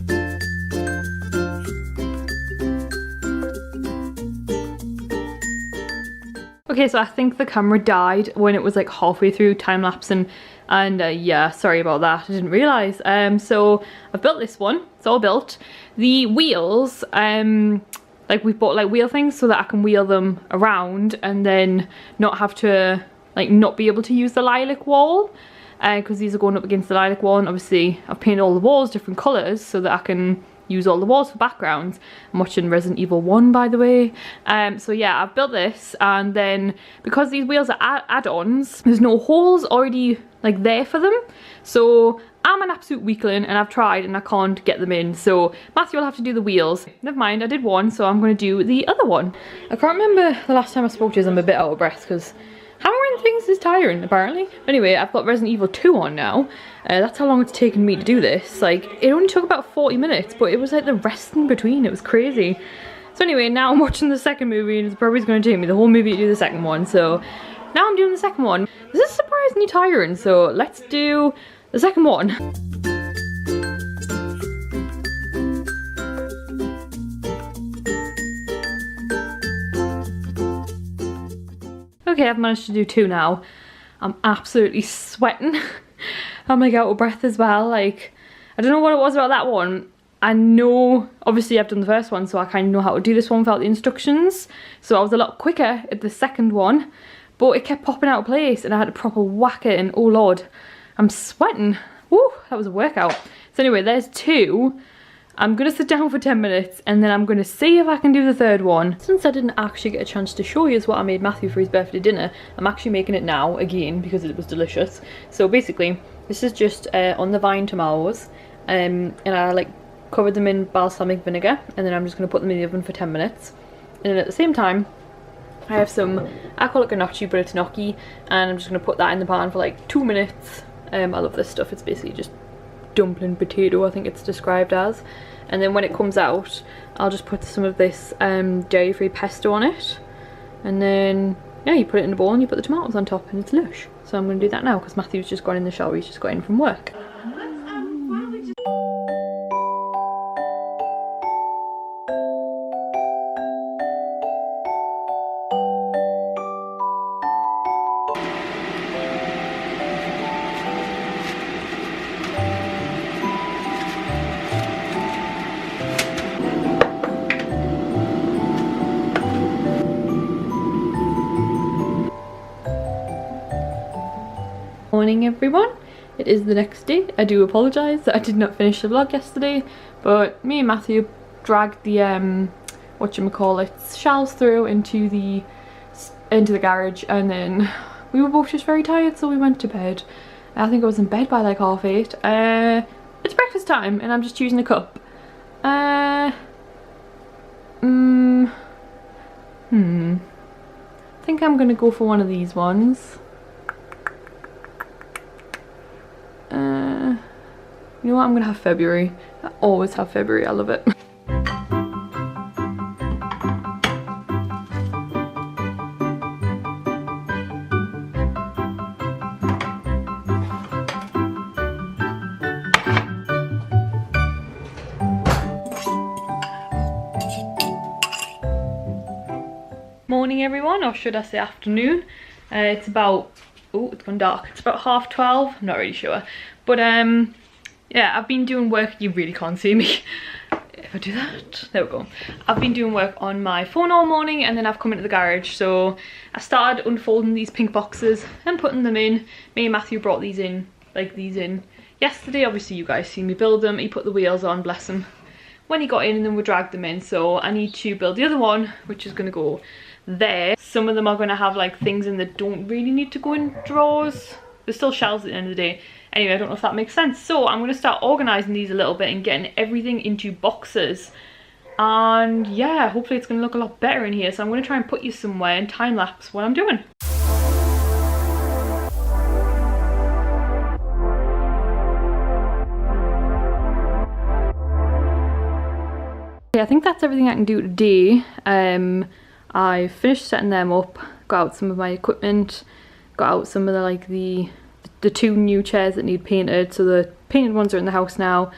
Okay, so I think the camera died when it was like halfway through time lapse, and yeah, sorry about that, I didn't realise. So I've built this one, it's all built. The wheels, like we've bought like wheel things so that I can wheel them around and then not have to, like, not be able to use the lilac wall, because these are going up against the lilac wall, and obviously I've painted all the walls different colours so that I can use all the walls for backgrounds. I'm watching Resident Evil 1, by the way. So yeah, I've built this, and then because these wheels are add-ons, there's no holes already like there for them. So I'm an absolute weakling and I've tried and I can't get them in. So Matthew will have to do the wheels. Never mind, I did one, so I'm going to do the other one. I can't remember the last time I spoke to you, I'm a bit out of breath because hammering things is tiring, apparently. Anyway, I've got Resident Evil 2 on now. That's how long it's taken me to do this. Like, it only took about 40 minutes, but it was like the rest in between. It was crazy. So anyway, now I'm watching the second movie, and it's probably going to take me the whole movie to do the second one. So now I'm doing the second one. This is surprisingly tiring, so let's do the second one. Okay, I've managed to do 2 now. I'm absolutely sweating. I'm like out of breath as well. Like, I don't know what it was about that one. I know, obviously I've done the first one, so I kind of know how to do this one without the instructions. So I was a lot quicker at the second one, but it kept popping out of place and I had to proper whack it, and oh lord, I'm sweating. Woo, that was a workout. So anyway, there's 2. I'm going to sit down for 10 minutes and then I'm going to see if I can do the third one. Since I didn't actually get a chance to show you what I made Matthew for his birthday dinner, I'm actually making it now again because it was delicious. So basically, this is just on the vine tomatoes, and I like covered them in balsamic vinegar, and then I'm just going to put them in the oven for 10 minutes. And then at the same time, I have some, I call it gnocchi, but it's gnocchi, and I'm just going to put that in the pan for like 2 minutes. I love this stuff. It's basically just dumpling potato, I think it's described as. And then when it comes out, I'll just put some of this dairy-free pesto on it, and then yeah, you put it in a bowl and you put the tomatoes on top, and it's lush. So I'm going to do that now because Matthew's just gone in the shower. He's just got in from work. Morning everyone, it is the next day. I do apologise that I did not finish the vlog yesterday, but me and Matthew dragged the whatchamacallit shelves through into the garage, and then we were both just very tired, so we went to bed. I think I was in bed by like 8:30. It's breakfast time and I'm just choosing a cup. I think think I'm gonna go for one of these ones. You know what, I'm gonna have February. I always have February, I love it. Morning everyone, or should I say afternoon. It's about, oh, it's gone dark. It's about 12:30, I'm not really sure. But yeah, I've been doing work. You really can't see me. If I do that, there we go. I've been doing work on my phone all morning, and then I've come into the garage. So I started unfolding these pink boxes and putting them in. Me and Matthew brought these in, like these in yesterday. Obviously you guys seen me build them. He put the wheels on, bless him, when he got in, and then we dragged them in. So I need to build the other one, which is going to go there. Some of them are going to have like things in that don't really need to go in drawers. There's still shelves at the end of the day. Anyway, I don't know if that makes sense. So I'm going to start organising these a little bit and getting everything into boxes. And yeah, hopefully it's going to look a lot better in here. So I'm going to try and put you somewhere and time lapse what I'm doing. Okay, I think that's everything I can do today. I finished setting them up, got out some of my equipment, got out some of the like the 2 new chairs that need painted. So the painted ones are in the house now,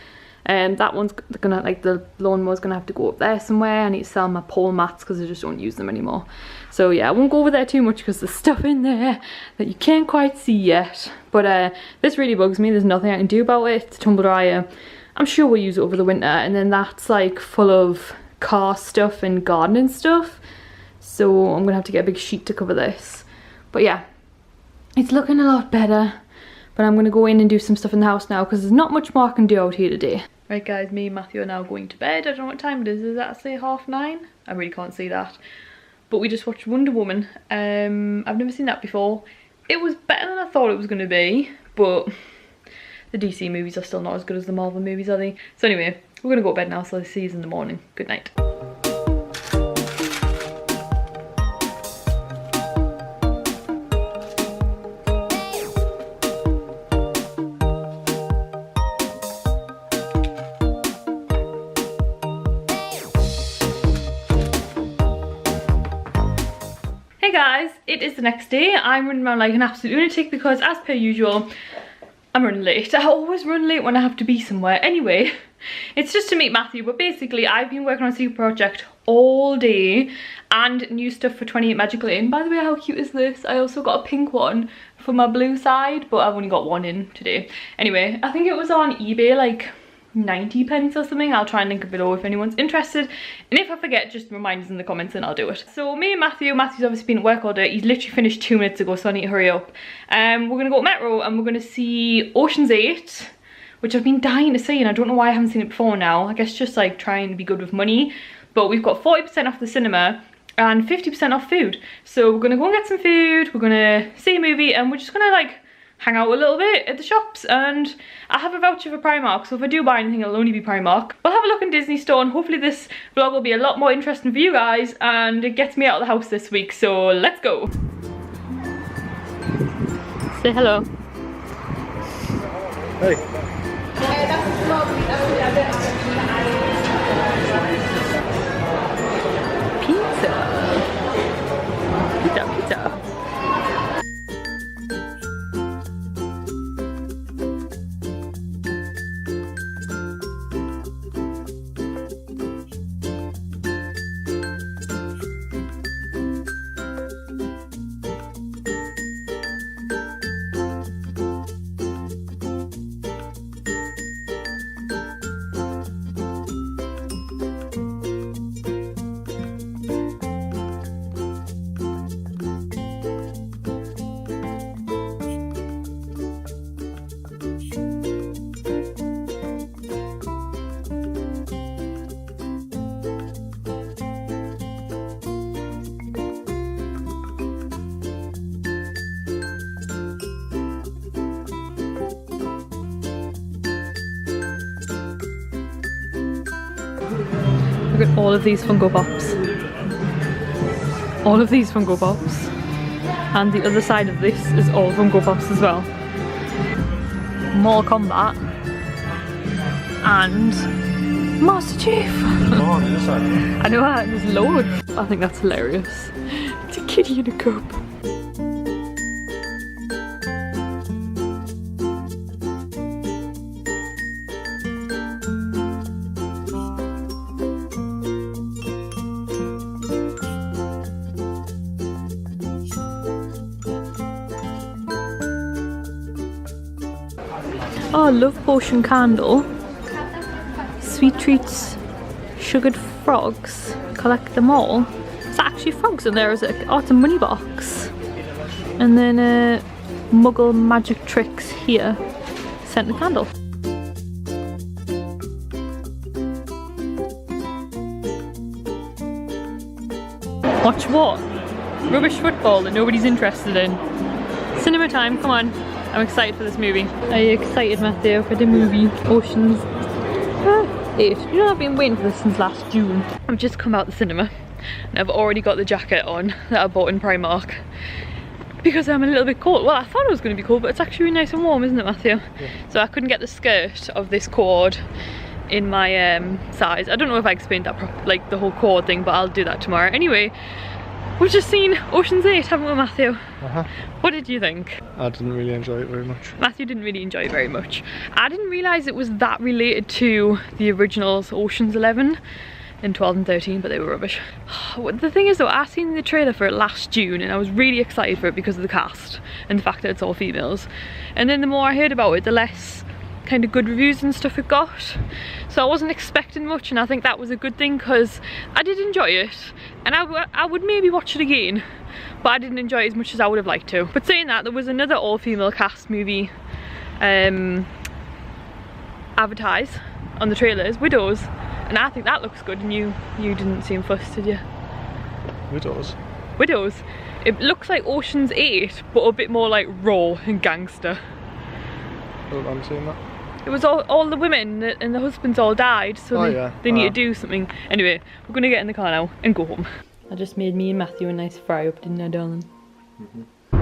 and that one's gonna, like the lawnmower's gonna have to go up there somewhere. I need to sell my pole mats because I just don't use them anymore. So yeah, I won't go over there too much because there's stuff in there that you can't quite see yet. But this really bugs me. There's nothing I can do about it. It's a tumble dryer. I'm sure we'll use it over the winter, and then that's like full of car stuff and gardening stuff. So I'm gonna have to get a big sheet to cover this. But yeah, it's looking a lot better. But I'm gonna go in and do some stuff in the house now because there's not much more I can do out here today. Right guys, me and Matthew are now going to bed. I don't know what time it is. Is that say 9:30? I really can't see that. But we just watched Wonder Woman. I've never seen that before. It was better than I thought it was gonna be, but the DC movies are still not as good as the Marvel movies, are they? So anyway, we're gonna go to bed now, so I'll see you in the morning. Good night. Hey guys, it is the next day. I'm running around like an absolute lunatic because, as per usual, I'm running late. I always run late when I have to be somewhere. Anyway, it's just to meet Matthew, but basically I've been working on a secret project all day and new stuff for 28 Magical Lane. By the way, how cute is this? I also got a pink one for my blue side, but I've only got one in today. Anyway, I think it was on eBay like 90 pence or something. I'll try and link a below if anyone's interested, and if I forget, just remind us in the comments and I'll do it. So me and Matthew's obviously been at work all day. He's literally finished 2 minutes ago, so I need to hurry up. We're gonna go to Metro and we're gonna see Ocean's 8, which I've been dying to see, and I don't know why I haven't seen it before now. I guess just like trying to be good with money. But we've got 40% off the cinema and 50% off food, so we're gonna go and get some food, we're gonna see a movie, and we're just gonna like hang out a little bit at the shops. And I have a voucher for Primark, so if I do buy anything, it'll only be Primark. We'll have a look in Disney Store, and hopefully this vlog will be a lot more interesting for you guys, and it gets me out of the house this week, so let's go. Say hello. Hey. Pizza. Pizza, pizza. Look at all of these Funko Pops. All of these Funko Pops. And the other side of this is all Funko Pops as well. Mortal Kombat and Master Chief. I know, there's loads. I think that's hilarious. It's a kitty in a cup. Oh, Love Potion candle. Sweet treats, sugared frogs. Collect them all. Is that actually frogs in there? Is it? Oh, it's a money box. And then Muggle magic tricks here. Scent the candle. Watch what? Rubbish football that nobody's interested in. Cinema time, come on. I'm excited for this movie. Are you excited, Matthew, for the movie Ocean's 8? You know, I've been waiting for this since last June. I've just come out the cinema and I've already got the jacket on that I bought in Primark because I'm a little bit cold. Well, I thought it was going to be cold, but it's actually really nice and warm, isn't it, Matthew? Yeah. So I couldn't get the skirt of this cord in my size. I don't know if I explained that like the whole cord thing, but I'll do that tomorrow. Anyway, we've just seen Ocean's 8, haven't we, Matthew? What did you think? I didn't really enjoy it very much. Matthew didn't really enjoy it very much. I didn't realise it was that related to the originals Ocean's 11 and 12 and 13, but they were rubbish. The thing is though, I seen the trailer for it last June and I was really excited for it because of the cast and the fact that it's all females. And then the more I heard about it, the less kind of good reviews and stuff it got. So I wasn't expecting much, and I think that was a good thing because I did enjoy it and I would maybe watch it again, but I didn't enjoy it as much as I would have liked to. But saying that, there was another all-female cast movie advertised on the trailers, Widows, and I think that looks good, and you didn't seem fussed, did you? Widows? Widows. It looks like Ocean's 8, but a bit more like raw and gangster. I don't remember seeing that. It was all the women and the husbands all died, so they need to do something. Anyway, we're gonna get in the car now and go home. I just made me and Matthew a nice fry up, didn't I, darling?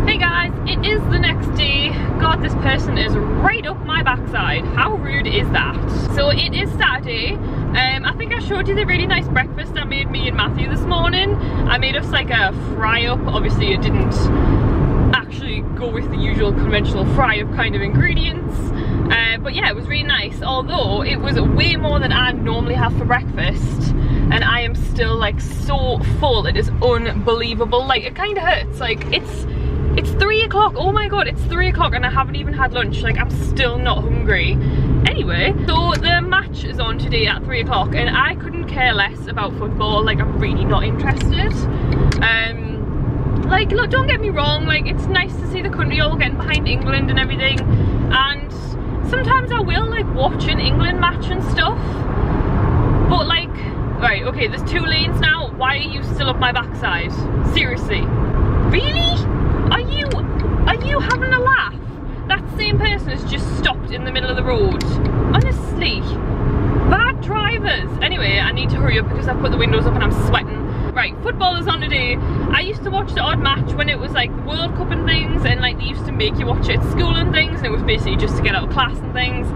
Hey guys, it is the next day. God, this person is right up my backside. How rude is that? So it is Saturday. I think I showed you the really nice breakfast I made me and Matthew this morning. I made us like a fry up. Obviously it didn't actually go with the usual conventional fry up kind of ingredients. But yeah, it was really nice. Although it was way more than I normally have for breakfast. And I am still like so full, it is unbelievable. Like it kind of hurts. Like it's 3 o'clock. Oh my god, it's 3 o'clock and I haven't even had lunch. Like I'm still not hungry. Anyway, so the match is on today at 3 o'clock and I couldn't care less about football. Like I'm really not interested. Like look, don't get me wrong, like it's nice to see the country all getting behind England and everything, and sometimes I will like watch an England match and stuff, but like, right, okay, there's 2 lanes now. Why are you still up my backside? Seriously? Really? Are you having a laugh? That same person has just stopped in the middle of the road. Honestly, bad drivers. Anyway, I need to hurry up because I've put the windows up and I'm sweating. Right, football is on today. I used to watch the odd match when it was like the World Cup and things, and like they used to make you watch it at school and things, and it was basically just to get out of class and things.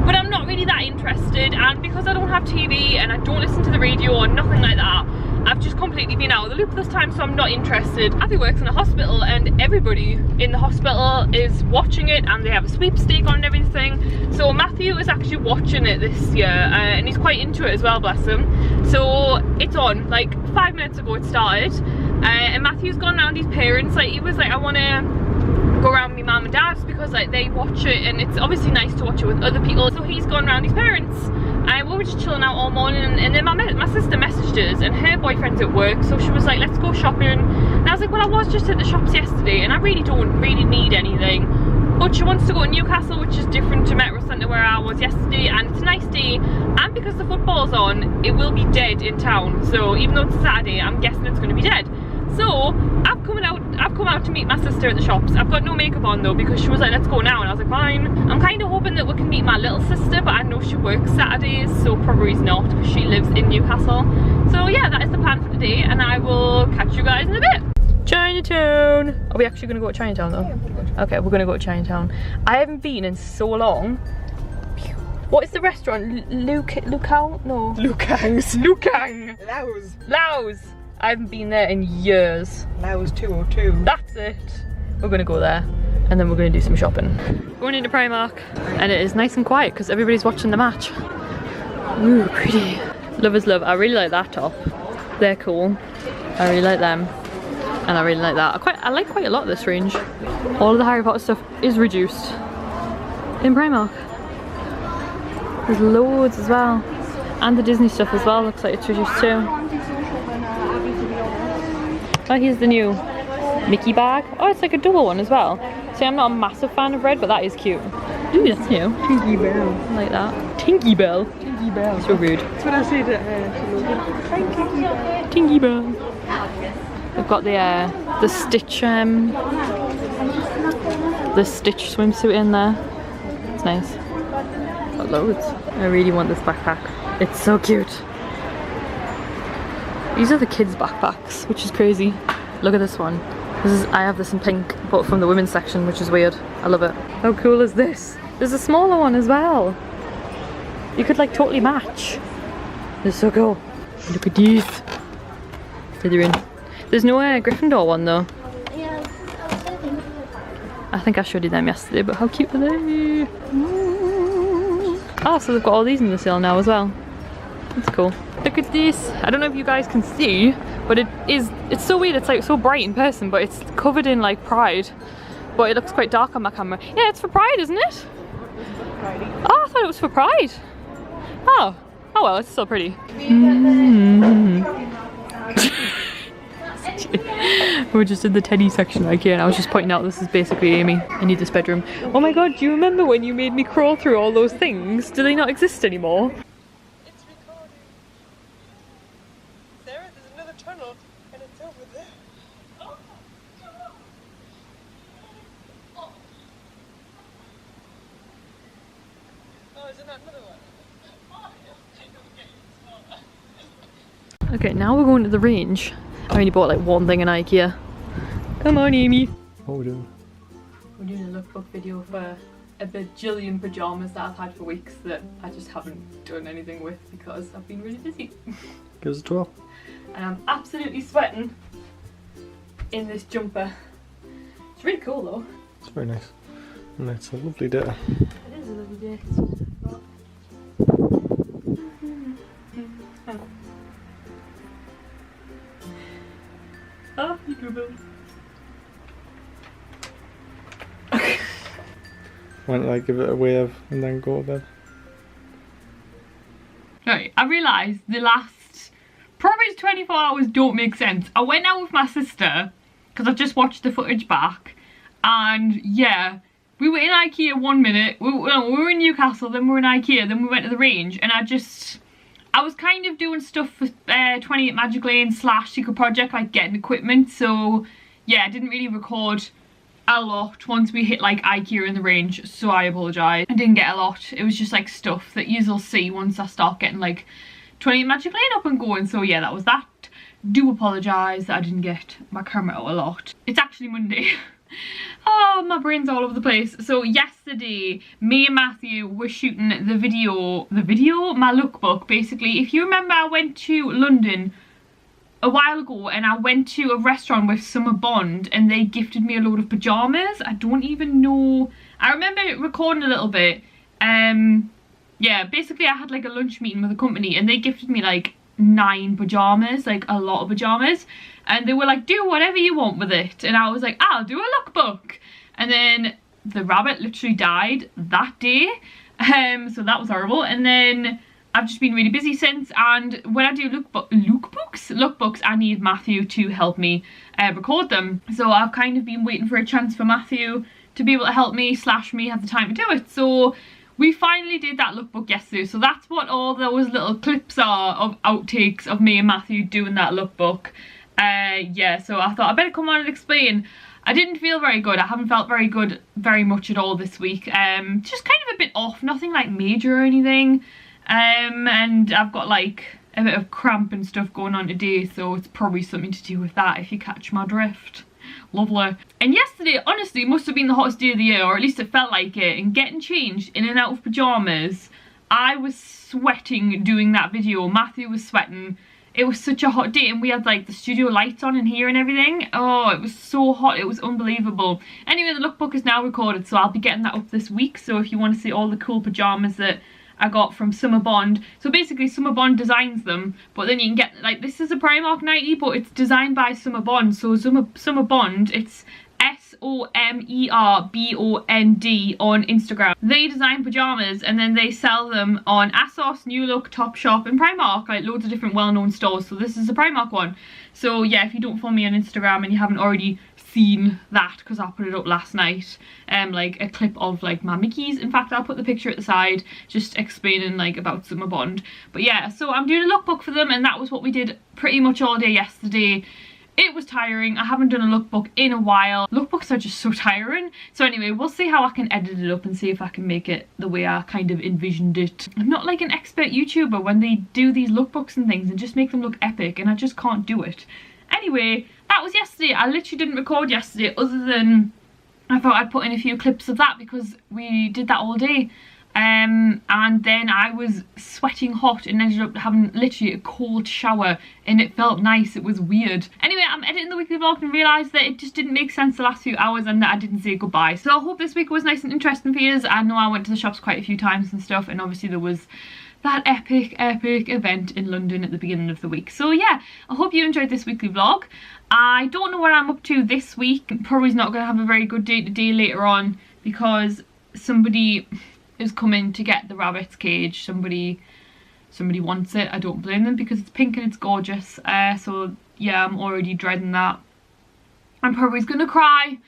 But I'm not really that interested, and because I don't have TV and I don't listen to the radio or nothing like that, I've just completely been out of the loop this time, so I'm not interested. Abby works in a hospital and everybody in the hospital is watching it and they have a sweepstake on and everything. So Matthew is actually watching it this year and he's quite into it as well, bless him. So it's on, like 5 minutes ago it started, and Matthew's gone round his parents. Like he was like, I want to go around with my mum and dad's because like they watch it and it's obviously nice to watch it with other people. So he's gone round his parents and we were just chilling out all morning, and then my sister messaged us and her boyfriend's at work, so she was like, let's go shopping. And I was like, well, I was just at the shops yesterday and I really don't need anything, but she wants to go to Newcastle, which is different to Metro Centre where I was yesterday, and it's a nice day, and because the football's on, it will be dead in town. So even though it's Saturday, I'm guessing it's going to be dead. So I've come out to meet my sister at the shops. I've got no makeup on though because she was like, let's go now, and I was like, fine. I'm kind of hoping that we can meet my little sister, but I know she works Saturdays, so probably not because she lives in Newcastle. So yeah, that is the plan for today, and I will catch you guys in a bit. Chinatown. Are we actually gonna go to Chinatown though? Okay, we're gonna go to Chinatown. I haven't been in so long. What is the restaurant? Lukang? No. Lukang's. Lukang. Laos. Laos. I haven't been there in years. Laos 202. That's it. We're gonna go there and then we're gonna do some shopping. Going into Primark and it is nice and quiet because everybody's watching the match. Ooh, pretty. Love is love. I really like that top. They're cool. I really like them. And I really like that. I like quite a lot of this range. All of the Harry Potter stuff is reduced in Primark. There's loads as well. And the Disney stuff as well looks like it's reduced too. Oh, here's the new Mickey bag. Oh, it's like a double one as well. See, I'm not a massive fan of red, but that is cute. Ooh, that's new. Tinky Bell. I like that. Tinky Bell. Tinky Bell. So rude. That's what I said to Logan. Tinky Bell. We've got the Stitch swimsuit in there. It's nice. Got loads. I really want this backpack. It's so cute. These are the kids' backpacks, which is crazy. Look at this one. I have this in pink, but from the women's section, which is weird. I love it. How cool is this? There's a smaller one as well. You could like totally match. They're so cool. Look at these. Slytherin. There's no Gryffindor one though. I think I showed you them yesterday, but how cute are they? Oh, so they've got all these in the sale now as well. That's cool. Look at this. I don't know if you guys can see, but it's so weird. It's like so bright in person, but it's covered in like Pride. But it looks quite dark on my camera. Yeah, it's for Pride, isn't it? Oh, I thought it was for Pride. Oh well, it's still pretty. We're just in the teddy section right here and I was just pointing out this is basically Amy. I need this bedroom. Oh my god, do you remember when you made me crawl through all those things? Do they not exist anymore? It's recording. Sarah, there's another tunnel and it's over there. Oh, is there not another one? Okay, now we're going to the range. I only bought like one thing in IKEA. Come on, Amy. What are we doing? We're doing a lookbook video for a bajillion pyjamas that I've had for weeks that I just haven't done anything with because I've been really busy. Give us a 12. And I'm absolutely sweating in this jumper. It's really cool though. It's very nice. And it's a lovely day. It is a lovely day. Oh, you Google. Why don't I give it a wave and then go to bed? Right, I realised the last probably 24 hours don't make sense. I went out with my sister because I've just watched the footage back, and yeah, we were in IKEA 1 minute, we were in Newcastle, then we were in IKEA, then we went to the range, and I was kind of doing stuff for 28 Magic Lane / Secret Project, like getting equipment, so yeah, I didn't really record a lot once we hit like IKEA in the range, so I apologise. I didn't get a lot, it was just like stuff that you'll see once I start getting like 28 Magic Lane up and going, so yeah, that was that. Do apologise that I didn't get my camera out a lot. It's actually Monday. Oh, my brain's all over the place. So yesterday, me and Matthew were shooting my lookbook. Basically, if you remember, I went to London a while ago and I went to a restaurant with Summer Bond and they gifted me a load of pyjamas. I don't even know, I remember recording a little bit. Yeah, basically I had like a lunch meeting with a company and they gifted me like 9 pyjamas, like a lot of pyjamas, and they were like, do whatever you want with it, and I was like, I'll do a lookbook. And then the rabbit literally died that day, so that was horrible. And then I've just been really busy since, and when I do lookbooks, I need Matthew to help me record them. So I've kind of been waiting for a chance for Matthew to be able to help me / me have the time to do it. So we finally did that lookbook yesterday, so that's what all those little clips are of outtakes of me and Matthew doing that lookbook. Yeah, so I thought I better come on and explain. I didn't feel very good. I haven't felt very good very much at all this week. Just kind of a bit off, nothing like major or anything. And I've got like a bit of cramp and stuff going on today, so it's probably something to do with that if you catch my drift. Lovely. And yesterday, honestly, must have been the hottest day of the year, or at least it felt like it. And getting changed in and out of pyjamas, I was sweating doing that video. Matthew was sweating. It was such a hot day, and we had like the studio lights on in here and everything. Oh, it was so hot, it was unbelievable. Anyway, the lookbook is now recorded, so I'll be getting that up this week. So if you want to see all the cool pyjamas that I got from Summer Bond. So basically Summer Bond designs them, but then you can get, like, this is a Primark nightie, but it's designed by Summer Bond. So Summer Bond, it's SOMERBOND on Instagram. They design pyjamas and then they sell them on ASOS, New Look, Topshop and Primark, like loads of different well-known stores. So this is a Primark one. So yeah, if you don't follow me on Instagram and you haven't already seen that, because I put it up last night, like a clip of like my Mickeys. In fact, I'll put the picture at the side just explaining like about Summer Bond. But yeah, so I'm doing a lookbook for them, and that was what we did pretty much all day yesterday. It was tiring. I haven't done a lookbook in a while. Lookbooks are just so tiring. So anyway, we'll see how I can edit it up and see if I can make it the way I kind of envisioned it. I'm not like an expert YouTuber when they do these lookbooks and things and just make them look epic, and I just can't do it. Anyway, that was yesterday. I literally didn't record yesterday other than I thought I'd put in a few clips of that because we did that all day. And then I was sweating hot and ended up having literally a cold shower, and it felt nice. It was weird. Anyway, I'm editing the weekly vlog and realised that it just didn't make sense the last few hours and that I didn't say goodbye. So I hope this week was nice and interesting for you. I know I went to the shops quite a few times and stuff, and obviously there was that epic event in London at the beginning of the week. So yeah, I hope you enjoyed this weekly vlog. I don't know what I'm up to this week. Probably not going to have a very good day today later on because somebody is coming to get the rabbit's cage. Somebody wants it. I don't blame them because it's pink and it's gorgeous. So yeah, I'm already dreading that. I'm probably gonna cry.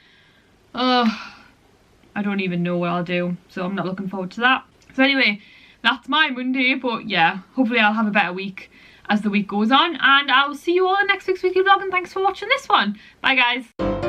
I don't even know what I'll do, so I'm not looking forward to that. So anyway, that's my Monday, but yeah, hopefully I'll have a better week as the week goes on, and I'll see you all in next week's weekly vlog, and thanks for watching this one. Bye guys.